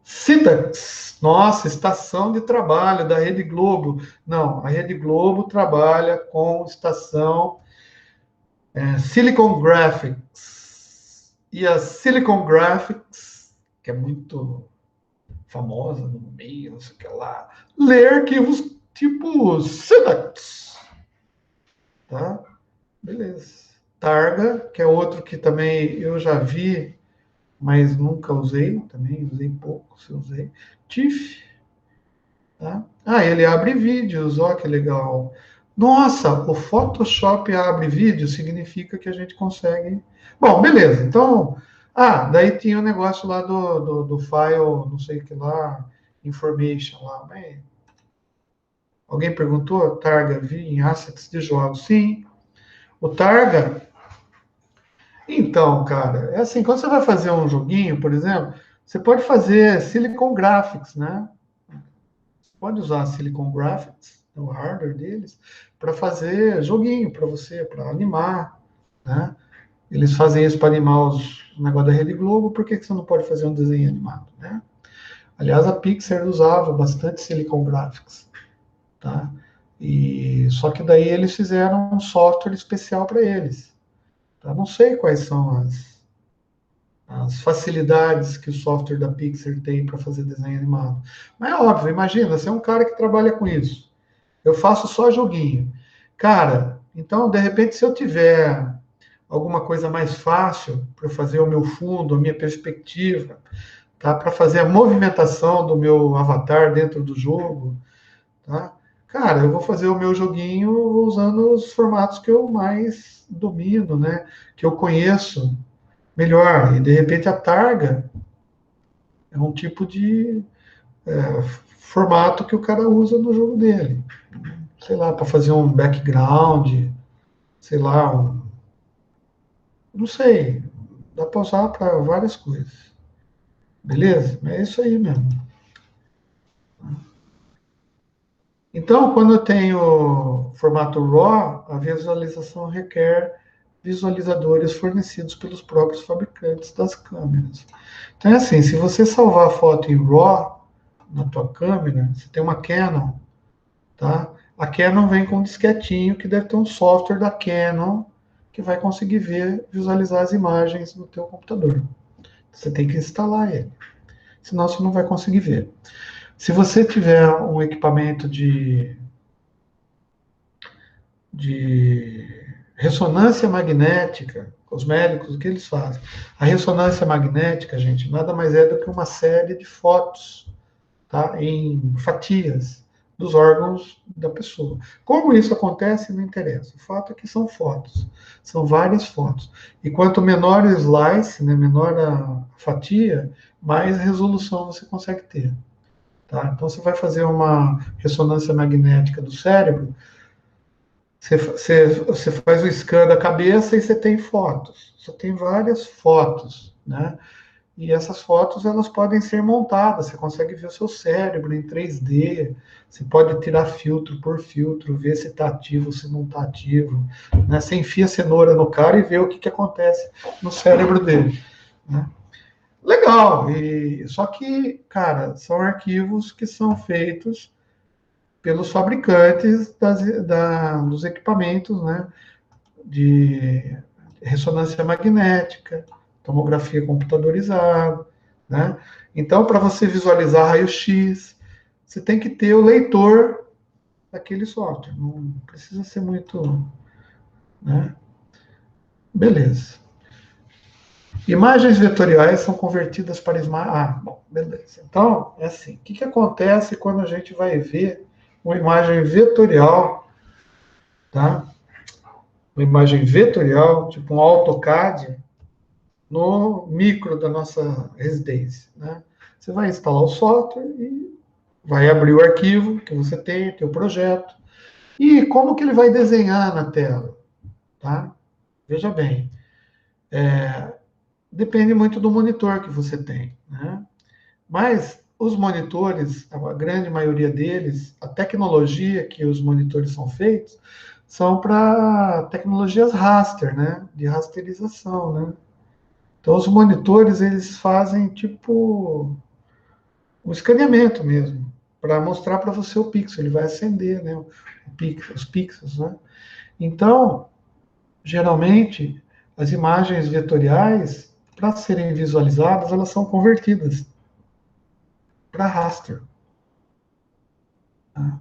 Citax, nossa, estação de trabalho da Rede Globo. Não, a Rede Globo trabalha com estação Silicon Graphics. E a Silicon Graphics, que é muito famosa no meio, não sei o que lá, lê arquivos tipo Citax. Tá? Beleza. Targa, que é outro que também eu já vi, mas nunca usei, também usei pouco, se usei. TIFF. Tá? Ele abre vídeos, ó que legal. Nossa, o Photoshop abre vídeo significa que a gente consegue. Bom, beleza. Então, daí tinha o negócio lá do file, não sei o que lá, information lá. Mas alguém perguntou? Targa em assets de jogos. Sim, o Targa. Então, cara, é assim, quando você vai fazer um joguinho, por exemplo, você pode fazer Silicon Graphics, né? Pode usar Silicon Graphics, o hardware deles, para fazer joguinho para você, para animar, né? Eles fazem isso para animar os negócio da Rede Globo, por que que você não pode fazer um desenho animado, né? Aliás, a Pixar usava bastante Silicon Graphics, tá? E só que daí eles fizeram um software especial para eles. Tá? Não sei quais são as facilidades que o software da Pixar tem para fazer desenho animado. Mas é óbvio, imagina, você é um cara que trabalha com isso. Eu faço só joguinho. Cara, então, de repente, se eu tiver alguma coisa mais fácil para fazer o meu fundo, a minha perspectiva, tá? Para fazer a movimentação do meu avatar dentro do jogo, tá? Cara, eu vou fazer o meu joguinho usando os formatos que eu mais domino, né? Que eu conheço melhor. E de repente a Targa é um tipo de formato que o cara usa no jogo dele. Sei lá, para fazer um background, sei lá, não sei. Dá para usar para várias coisas. Beleza? É isso aí mesmo. Então, quando eu tenho formato RAW, a visualização requer visualizadores fornecidos pelos próprios fabricantes das câmeras. Então, é assim, se você salvar a foto em RAW na tua câmera, você tem uma Canon, tá? A Canon vem com um disquetinho que deve ter um software da Canon que vai conseguir visualizar as imagens no teu computador. Você tem que instalar ele, senão você não vai conseguir ver. Se você tiver um equipamento de ressonância magnética, os médicos, o que eles fazem? A ressonância magnética, gente, nada mais é do que uma série de fotos, tá? Em fatias dos órgãos da pessoa. Como isso acontece, não interessa. O fato é que são fotos, são várias fotos. E quanto menor o slice, né, menor a fatia, mais resolução você consegue ter. Tá? Então, você vai fazer uma ressonância magnética do cérebro, você faz o scan da cabeça e você tem fotos. Você tem várias fotos, né? E essas fotos elas podem ser montadas. Você consegue ver o seu cérebro em 3D. Você pode tirar filtro por filtro, ver se está ativo, se não está ativo. Né? Você enfia a cenoura no cara e vê o que, que acontece no cérebro dele. Né? Legal. E só que, cara, são arquivos que são feitos pelos fabricantes dos equipamentos, né, de ressonância magnética, tomografia computadorizada, né? Então, para você visualizar raio-x, você tem que ter o leitor daquele software. Não precisa ser muito, né? Beleza. Imagens vetoriais são convertidas para imagens. Ah, bom, beleza. Então, é assim. O que, que acontece quando a gente vai ver uma imagem vetorial, tá? Uma imagem vetorial, tipo um AutoCAD, no micro da nossa residência. Né? Você vai instalar o software e vai abrir o arquivo que você tem o projeto. E como que ele vai desenhar na tela? Tá? Veja bem, depende muito do monitor que você tem. Né? Mas os monitores, a grande maioria deles, a tecnologia que os monitores são feitos, são para tecnologias raster, né? De rasterização, né? Então, os monitores, eles fazem tipo um escaneamento mesmo, para mostrar para você o pixel. Ele vai acender, né, os pixels, né? Então, geralmente, as imagens vetoriais, para serem visualizadas, elas são convertidas para raster. Tá?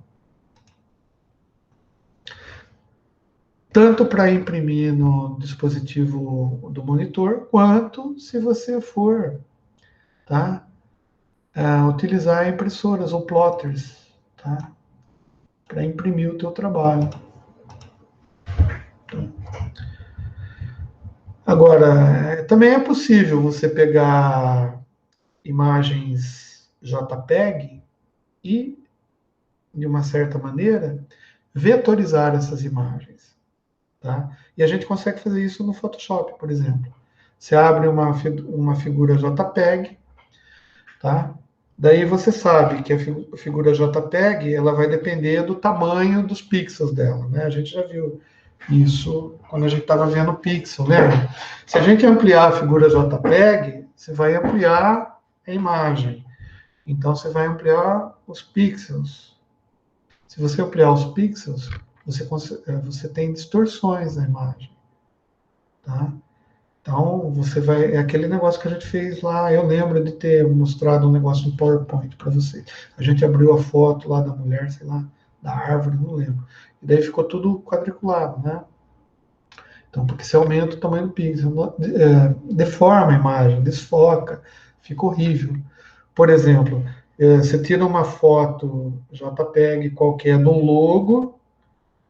Tanto para imprimir no dispositivo do monitor, quanto se você for, tá? Utilizar impressoras ou plotters, tá? Para imprimir o teu trabalho. Agora, também é possível você pegar imagens JPEG e, de uma certa maneira, vetorizar essas imagens. Tá? E a gente consegue fazer isso no Photoshop, por exemplo. Você abre uma figura JPEG, tá? Daí você sabe que a figura JPEG ela vai depender do tamanho dos pixels dela, né? A gente já viu isso quando a gente estava vendo o pixel, lembra? Se a gente ampliar a figura JPEG, você vai ampliar a imagem. Então você vai ampliar os pixels. Se você ampliar os pixels, você tem distorções na imagem, tá? Então, você vai. É aquele negócio que a gente fez lá. Eu lembro de ter mostrado um negócio no PowerPoint para você. A gente abriu a foto lá da mulher, sei lá, da árvore, não lembro. E daí ficou tudo quadriculado, né? Então, porque você aumenta o tamanho do pixel, deforma a imagem, desfoca, fica horrível. Por exemplo, você tira uma foto JPEG qualquer de um logo,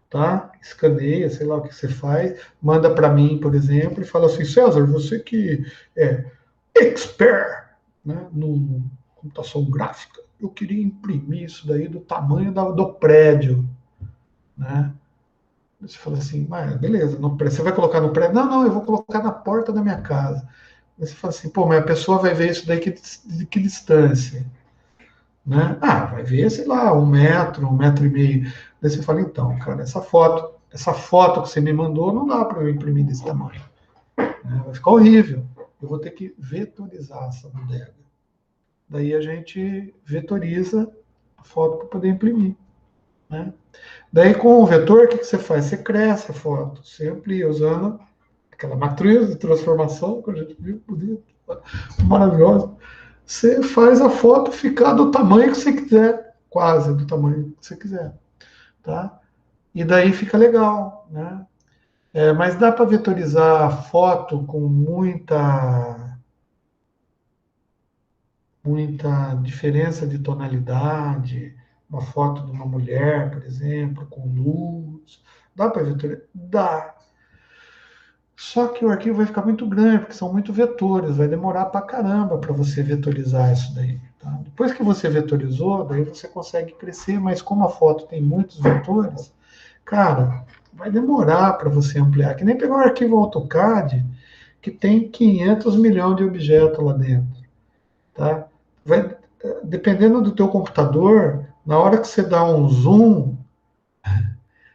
tá? Escaneia, sei lá o que você faz, manda para mim, por exemplo, e fala assim, César, você que é expert, né, no computação gráfica, eu queria imprimir isso daí do tamanho do prédio, né? Você fala assim, mas beleza, você vai colocar no prédio? Não, não, eu vou colocar na porta da minha casa. Aí você fala assim, pô, mas a pessoa vai ver isso daí de que distância? Né? Ah, vai ver, sei lá, 1 metro, 1,5 metros. Daí você fala, então, cara, essa foto que você me mandou não dá para eu imprimir desse tamanho. Né? Vai ficar horrível. Eu vou ter que vetorizar essa bodega. Daí a gente vetoriza a foto para poder imprimir. Né? Daí com o vetor, o que você faz? Você cresce a foto, você amplia usando aquela matriz de transformação que a gente viu, bonita, maravilhosa. Você faz a foto ficar do tamanho que você quiser, quase do tamanho que você quiser, tá? E daí fica legal, né? Mas dá para vetorizar a foto com muita diferença de tonalidade, uma foto de uma mulher, por exemplo, com luz. Dá para vetorizar? Dá. Só que o arquivo vai ficar muito grande, porque são muito vetores, vai demorar pra caramba para você vetorizar isso daí. Tá? Depois que você vetorizou, daí você consegue crescer, mas como a foto tem muitos vetores, cara, vai demorar para você ampliar. Que nem pegar um arquivo AutoCAD que tem 500 milhões de objetos lá dentro. Tá? Dependendo do teu computador, na hora que você dá um zoom,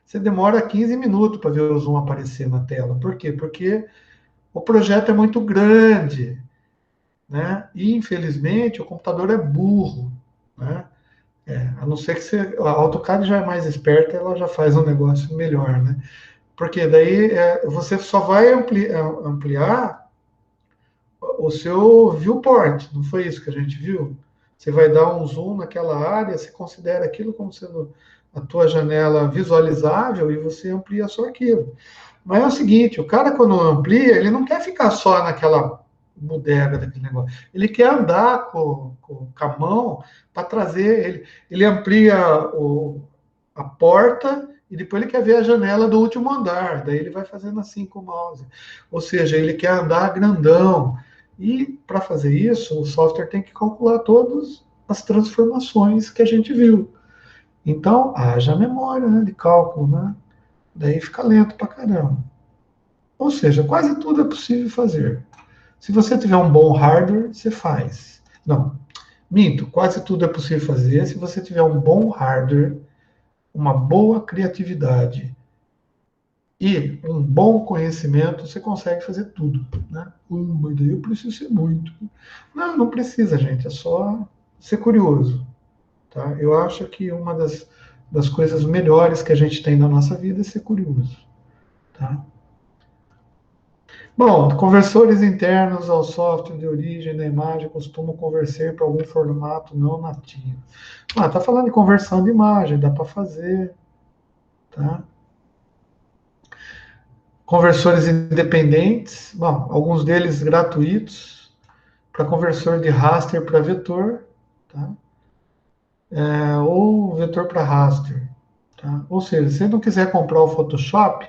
você demora 15 minutos para ver o zoom aparecer na tela. Por quê? Porque o projeto é muito grande, né? E infelizmente o computador é burro, né? A não ser que a AutoCAD já é mais esperta, ela já faz um negócio melhor, né? Porque daí você só vai ampliar o seu viewport, não foi isso que a gente viu? Você vai dar um zoom naquela área, você considera aquilo como sendo a tua janela visualizável e você amplia só aquilo. Mas é o seguinte, o cara quando amplia, ele não quer ficar só naquela bodega daquele negócio. Ele quer andar com a mão para trazer, ele amplia a porta e depois ele quer ver a janela do último andar. Daí ele vai fazendo assim com o mouse. Ou seja, ele quer andar grandão. E para fazer isso, o software tem que calcular todas as transformações que a gente viu. Então, haja memória, né, de cálculo, né? Daí fica lento para caramba. Ou seja, quase tudo é possível fazer. Se você tiver um bom hardware, você faz. Não, minto, quase tudo é possível fazer se você tiver um bom hardware, uma boa criatividade e um bom conhecimento, você consegue fazer tudo. Né? Mas daí eu preciso ser muito. Não, não precisa, gente, é só ser curioso. Tá? Eu acho que uma das coisas melhores que a gente tem na nossa vida é ser curioso. Tá? Bom, conversores internos ao software de origem da imagem costumam converter para algum formato não nativo. Ah, tá falando de conversão de imagem, dá para fazer, tá? Conversores independentes, bom, alguns deles gratuitos, para conversor de raster para vetor, tá? Ou vetor para raster, tá? Ou seja, se você não quiser comprar o Photoshop,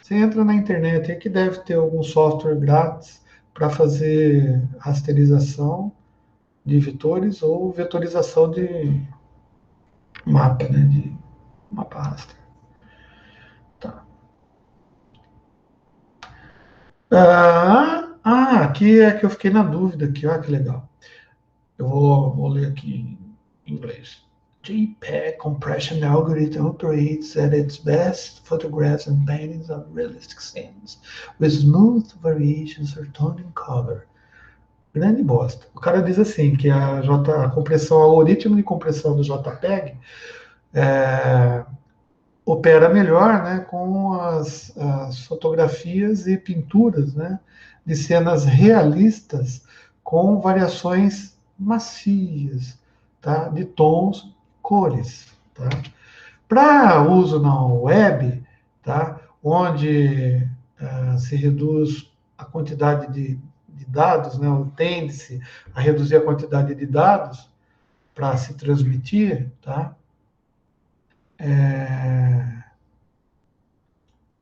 você entra na internet aí que deve ter algum software grátis para fazer rasterização de vetores ou vetorização de mapa, né? De mapa raster. Tá. Aqui é que eu fiquei na dúvida aqui, olha que legal. Eu vou ler aqui em inglês. JPEG compression algorithm operates at its best photographs and paintings of realistic scenes with smooth variations or tone in color. Grande bosta. O cara diz assim que a compressão, o algoritmo de compressão do JPEG opera melhor, né, com as fotografias e pinturas, né, de cenas realistas com variações macias, tá, de tons, cores, tá. Para uso na web, tá, onde se reduz a quantidade de dados, né, ou tende-se a reduzir a quantidade de dados para se transmitir, tá.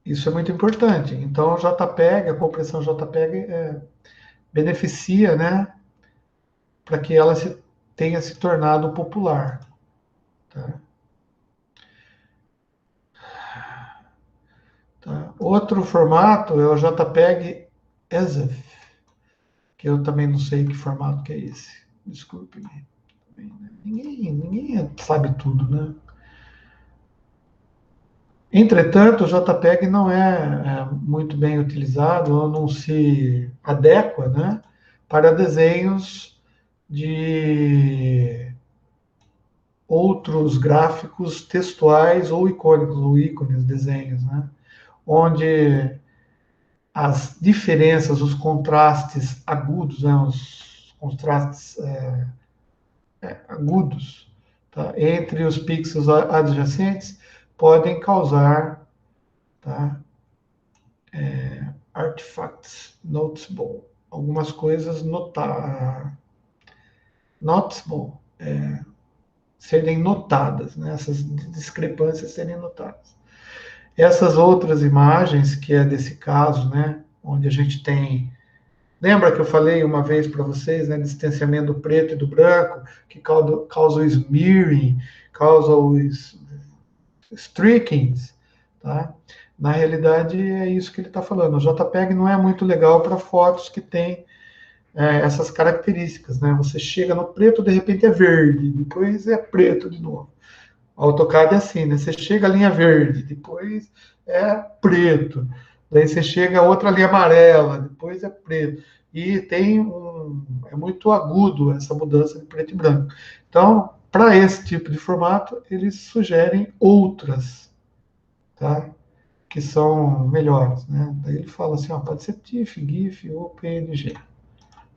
Isso é muito importante. Então, o JPEG, a compressão JPEG beneficia, né, para que ela tenha se tornado popular. Tá? Tá? Outro formato é o JPEG EXIF, que eu também não sei que formato que é esse. Desculpe. Ninguém sabe tudo, né? Entretanto, o JPEG não é muito bem utilizado, ou não se adequa, né, para desenhos de outros gráficos textuais ou icônicos, ou ícones, desenhos, né, onde as diferenças, os contrastes agudos, né, os contrastes agudos, tá, entre os pixels adjacentes podem causar, tá, artifacts noticeable, algumas coisas noticeable, serem notadas, né? Essas discrepâncias serem notadas. Essas outras imagens, que é desse caso, né, onde a gente tem, lembra que eu falei uma vez para vocês, né, distanciamento do preto e do branco, que causa o smearing, causa os streakings, tá? Na realidade, é isso que ele está falando. O JPEG não é muito legal para fotos que têm essas características, né? Você chega no preto, de repente é verde, depois é preto de novo. O AutoCAD é assim, né? Você chega a linha verde, depois é preto. Daí você chega a outra linha amarela, depois é preto. E é muito agudo essa mudança de preto e branco. Então, para esse tipo de formato, eles sugerem outras, tá? Que são melhores, né? Daí ele fala assim, ó, pode ser TIFF, GIF ou PNG,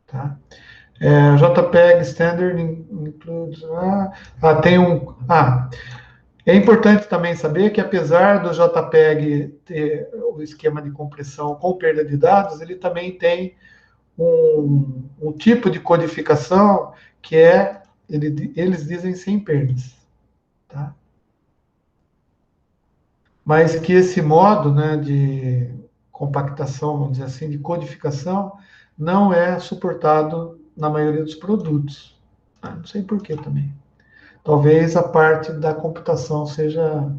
tá? JPEG Standard includes... tem um... é importante também saber que, apesar do JPEG ter o esquema de compressão com perda de dados, ele também tem um tipo de codificação que eles dizem sem perdas, tá? Mas que esse modo, né, de compactação, vamos dizer assim, de codificação, não é suportado na maioria dos produtos. Não sei por que também. Talvez a parte da computação seja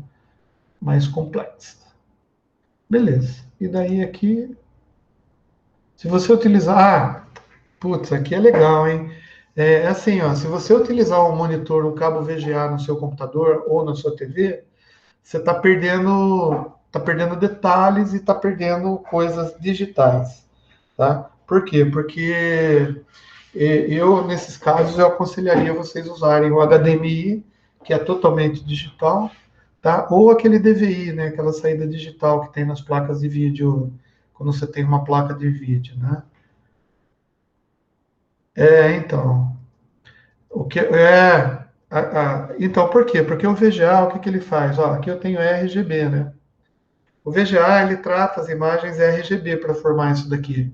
mais complexa. Beleza. E daí aqui, se você utilizar... putz, aqui é legal, hein? É assim, ó, se você utilizar um monitor, um cabo VGA no seu computador ou na sua TV, você está perdendo detalhes e está perdendo coisas digitais, tá? Por quê? Porque eu, nesses casos, eu aconselharia vocês usarem o HDMI, que é totalmente digital, tá? Ou aquele DVI, né? Aquela saída digital que tem nas placas de vídeo, quando você tem uma placa de vídeo, né? Então, o que então, por quê? Porque o VGA, o que ele faz? Ó, aqui eu tenho RGB, né? O VGA, ele trata as imagens RGB para formar isso daqui,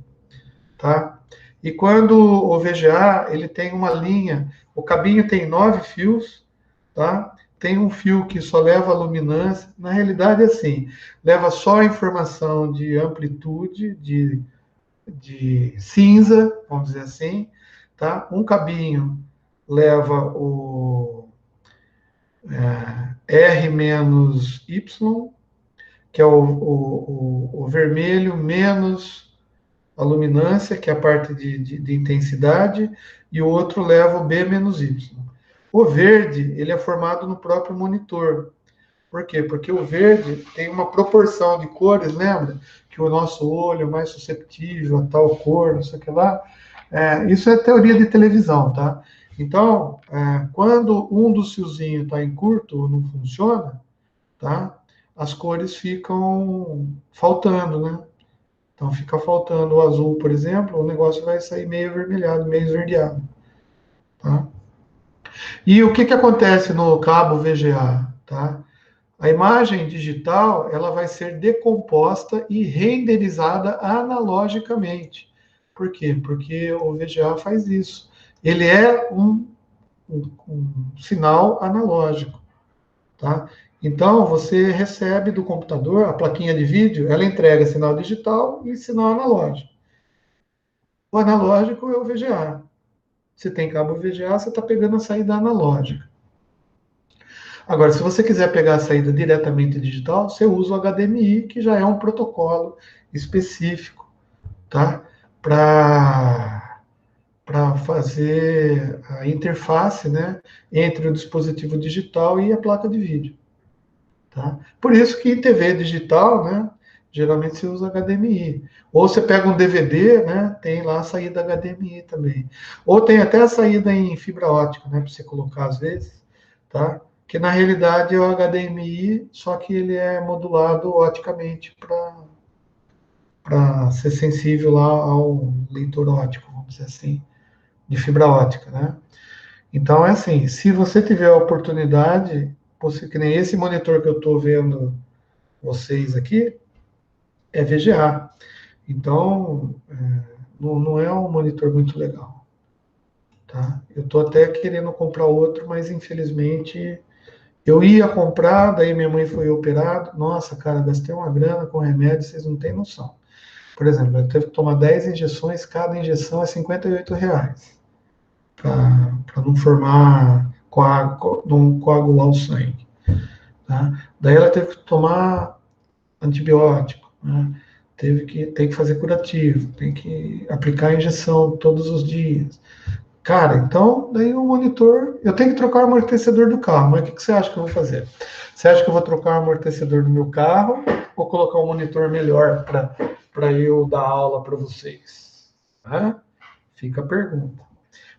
tá? E quando o VGA, ele tem uma linha, o cabinho tem 9 fios, tá? Tem um fio que só leva a luminância, na realidade é assim, leva só a informação de amplitude, de cinza, vamos dizer assim, tá? Um cabinho leva o R menos Y, que é o vermelho menos a luminância, que é a parte de intensidade, e o outro leva o B menos Y. O verde, ele é formado no próprio monitor. Por quê? Porque o verde tem uma proporção de cores, lembra? Que o nosso olho é mais susceptível a tal cor, não sei o que lá. Isso é teoria de televisão, tá? Então, quando um dos fiozinhos está em curto ou não funciona, tá? As cores ficam faltando, né? Então, fica faltando o azul, por exemplo, o negócio vai sair meio avermelhado, meio esverdeado, tá? E o que que acontece no cabo VGA, tá? A imagem digital, ela vai ser decomposta e renderizada analogicamente. Por quê? Porque o VGA faz isso. Ele é um sinal analógico, tá? Então, você recebe do computador, a plaquinha de vídeo, ela entrega sinal digital e sinal analógico. O analógico é o VGA. Se tem cabo VGA, você está pegando a saída analógica. Agora, se você quiser pegar a saída diretamente digital, você usa o HDMI, que já é um protocolo específico, tá? Para fazer a interface, né, entre o dispositivo digital e a placa de vídeo, tá? Por isso que em TV digital, né, geralmente se usa HDMI. Ou você pega um DVD, né, tem lá a saída HDMI também. Ou tem até a saída em fibra ótica, né, para você colocar às vezes, tá? Que na realidade é o HDMI, só que ele é modulado oticamente para ser sensível lá ao leitor ótico, vamos dizer assim, de fibra ótica, né? Então é assim, se você tiver a oportunidade, você, que nem esse monitor que eu estou vendo vocês aqui, é VGA. Então, não é um monitor muito legal, tá? Eu estou até querendo comprar outro, mas infelizmente eu ia comprar, daí minha mãe foi operada. Nossa, cara, gastei uma grana com remédio, vocês não têm noção. Por exemplo, eu teve que tomar 10 injeções, cada injeção é R$ 58, para não formar, não coagular o sangue. Tá? Daí ela teve que tomar antibiótico, né? Tem que fazer curativo, tem que aplicar a injeção todos os dias. Cara, então, daí o monitor, eu tenho que trocar o amortecedor do carro, mas o que você acha que eu vou fazer? Você acha que eu vou trocar o amortecedor do meu carro ou colocar um monitor melhor para eu dar aula para vocês? Tá? Fica a pergunta.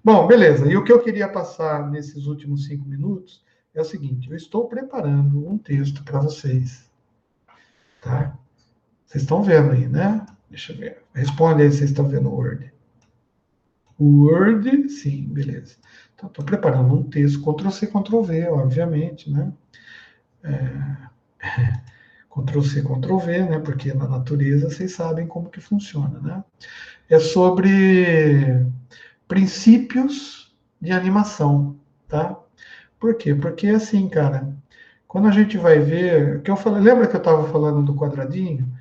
Bom, beleza. E o que eu queria passar nesses últimos 5 minutos é o seguinte: eu estou preparando um texto para vocês, tá? Vocês estão vendo aí, né? Deixa eu ver. Responde aí se vocês estão vendo o Word. O Word, sim, beleza. Então, estou preparando um texto, Ctrl+C, Ctrl+V, obviamente, né? Ctrl+C, Ctrl+V, né? Porque na natureza vocês sabem como que funciona, né? É sobre princípios de animação, tá? Por quê? Porque assim, cara, quando a gente vai ver, que eu falei, lembra que eu estava falando do quadradinho?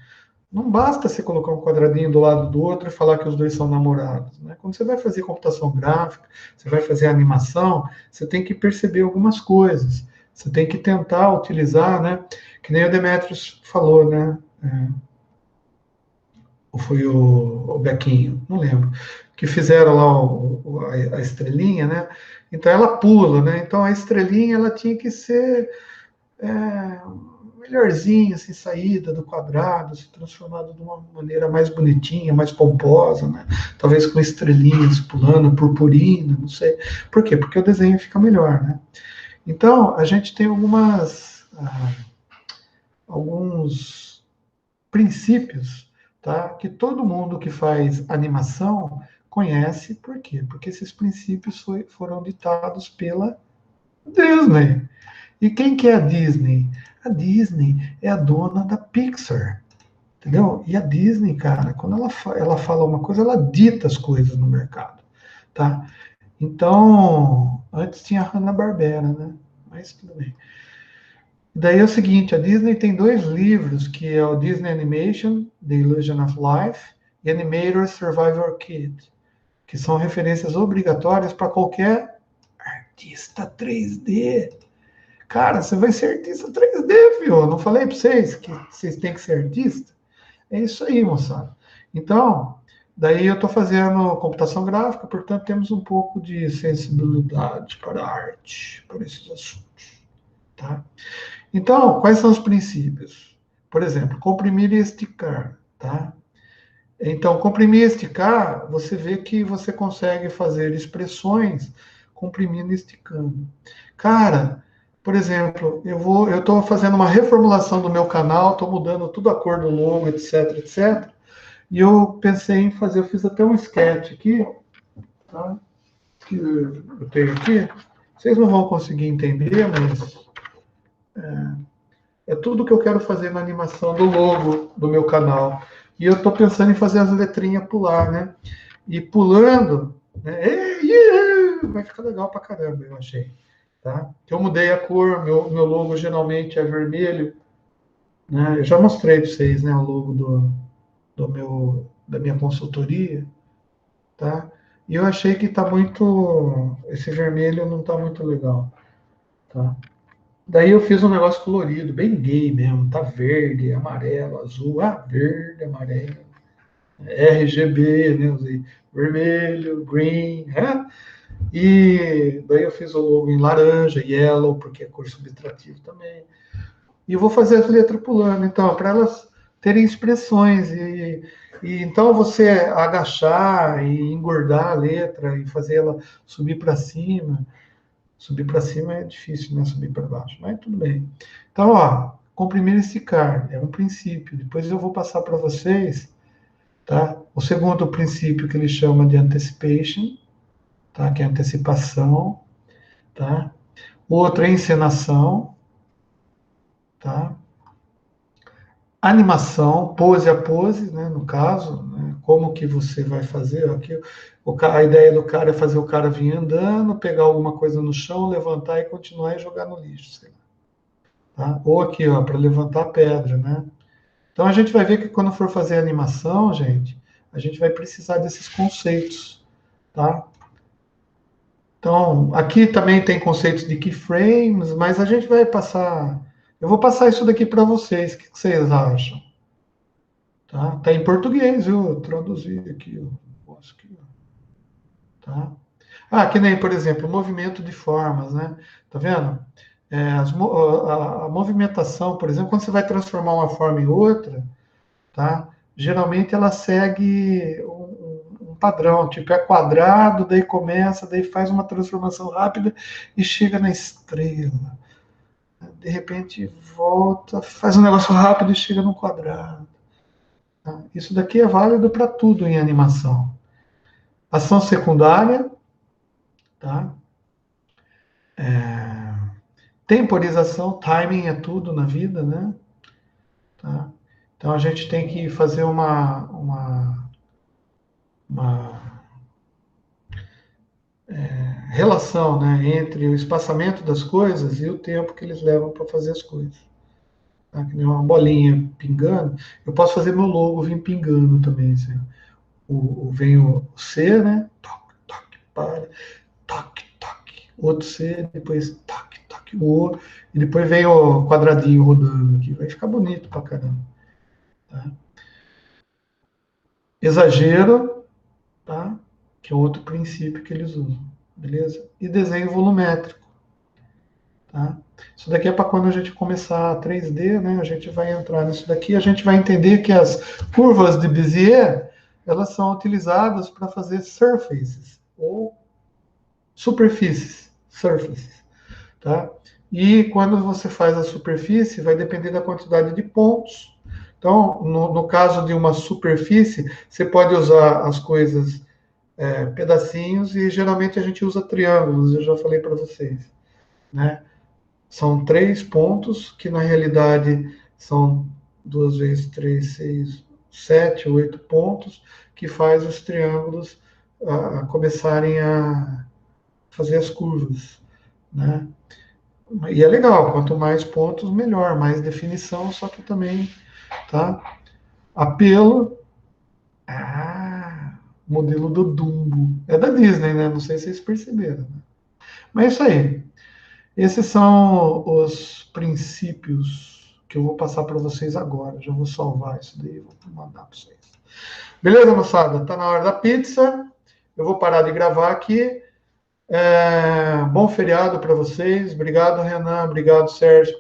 Não basta você colocar um quadradinho do lado do outro e falar que os dois são namorados, né? Quando você vai fazer computação gráfica, você vai fazer animação, você tem que perceber algumas coisas. Você tem que tentar utilizar, né? Que nem o Demetrius falou, né? Ou foi o Bequinho, não lembro. Que fizeram lá a estrelinha, né? Então ela pula, né? Então a estrelinha ela tinha que ser melhorzinha, assim, saída do quadrado, se transformado de uma maneira mais bonitinha, mais pomposa, né? Talvez com estrelinhas pulando, purpurina, não sei. Por quê? Porque o desenho fica melhor, né? Então, a gente tem alguns princípios, tá? Que todo mundo que faz animação conhece. Por quê? Porque esses princípios foram ditados pela Disney. E quem que é a Disney? A Disney é a dona da Pixar, entendeu? E a Disney, cara, quando ela fala uma coisa, ela dita as coisas no mercado, tá? Então, antes tinha a Hanna-Barbera, né? Mas tudo bem. Daí é o seguinte, a Disney tem 2 livros, que é o Disney Animation, The Illusion of Life, e Animator Survivor Kit, que são referências obrigatórias para qualquer artista 3D. Cara, você vai ser artista 3D, viu? Eu não falei para vocês que vocês têm que ser artista? É isso aí, moçada. Então, Daí eu estou fazendo computação gráfica, portanto temos um pouco de sensibilidade para a arte, para esses assuntos. Tá? Então, quais são os princípios? Por exemplo, comprimir e esticar. Tá? Então, comprimir e esticar, você vê que você consegue fazer expressões comprimindo e esticando. Cara, por exemplo, eu estou fazendo uma reformulação do meu canal, estou mudando tudo a cor do logo, etc, etc. E eu pensei em fazer, eu fiz até um sketch aqui, tá? Que eu tenho aqui. Vocês não vão conseguir entender, mas é tudo que eu quero fazer na animação do logo do meu canal. E eu estou pensando em fazer as letrinhas pular, né? E pulando, né? Vai ficar legal pra caramba, eu achei. Tá? Eu mudei a cor, meu logo geralmente é vermelho, né? Eu já mostrei para vocês, né, o logo da minha consultoria, tá? E eu achei que tá muito, esse vermelho não tá muito legal, tá? Daí eu fiz um negócio colorido, bem gay mesmo, tá verde, amarelo, azul, verde, amarelo, RGB, né? Usei vermelho, green, né? E daí eu fiz o logo em laranja, yellow, porque é cor subtrativa também. E eu vou fazer as letras pulando, então, para elas terem expressões. E então você agachar e engordar a letra e fazer ela subir para cima. Subir para cima é difícil, né? Subir para baixo, mas tudo bem. Então, ó, comprimir e esticar é um princípio. Depois eu vou passar para vocês, tá? O segundo princípio que ele chama de anticipation, tá? Que é antecipação, tá? O outro é encenação, tá? Animação, pose a pose, né, no caso, né, como que você vai fazer aqui. A ideia do cara é fazer o cara vir andando, pegar alguma coisa no chão, levantar e continuar e jogar no lixo, sei lá, tá? Ou aqui, ó, para levantar a pedra, né? Então a gente vai ver que quando for fazer animação, gente, a gente vai precisar desses conceitos, tá? Então, aqui também tem conceitos de keyframes, mas a gente vai passar. Eu vou passar isso daqui para vocês. O que vocês acham? Tá em português, eu traduzi aqui. Aqui, tá? Que nem, por exemplo, movimento de formas, né? Tá vendo? A movimentação, por exemplo, quando você vai transformar uma forma em outra, tá? Geralmente ela segue um padrão, tipo é quadrado, daí começa, daí faz uma transformação rápida e chega na estrela. De repente volta, faz um negócio rápido e chega no quadrado. Tá? Isso daqui é válido para tudo em animação. Ação secundária, tá? Temporização, timing é tudo na vida, né? Tá? Então a gente tem que fazer uma relação, né, entre o espaçamento das coisas e o tempo que eles levam para fazer as coisas. Tá? Que nem uma bolinha pingando, eu posso fazer meu logo vir pingando também. Assim. Vem o C, né? Toque, toque, para, toque, toque. Outro C, depois toque, toque, o O, e depois vem o quadradinho rodando aqui. Vai ficar bonito pra caramba. Tá? Exagero, tá? Que é outro princípio que eles usam. Beleza? E desenho volumétrico. Tá? Isso daqui é para quando a gente começar a 3D, né? A gente vai entrar nisso daqui, a gente vai entender que as curvas de Bézier, elas são utilizadas para fazer surfaces, ou superfícies, surfaces, tá? E quando você faz a superfície, vai depender da quantidade de pontos. Então, no caso de uma superfície, você pode usar as coisas pedacinhos e geralmente a gente usa triângulos, eu já falei para vocês, né? São 3 pontos, que na realidade são 2 vezes 3, 6, 7, 8 pontos, que faz os triângulos começarem a fazer as curvas, né? E é legal, quanto mais pontos, melhor, mais definição, só que também, tá? Apelo, modelo do Dumbo. É da Disney, né? Não sei se vocês perceberam, né? Mas é isso aí. Esses são os princípios que eu vou passar para vocês agora. Já vou salvar isso daí e vou mandar para vocês. Beleza, moçada? Tá na hora da pizza. Eu vou parar de gravar aqui. Bom feriado para vocês. Obrigado, Renan. Obrigado, Sérgio.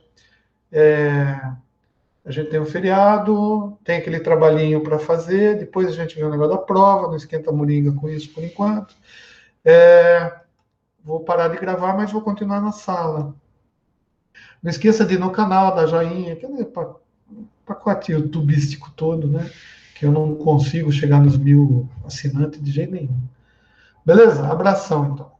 A gente tem um feriado, tem aquele trabalhinho para fazer. Depois a gente vê o negócio da prova. Não esquenta a moringa com isso por enquanto. Vou parar de gravar, mas vou continuar na sala. Não esqueça de ir no canal, dar joinha, aquele pacote youtubístico todo, né? Que eu não consigo chegar nos 1.000 assinantes de jeito nenhum. Beleza? Abração, então.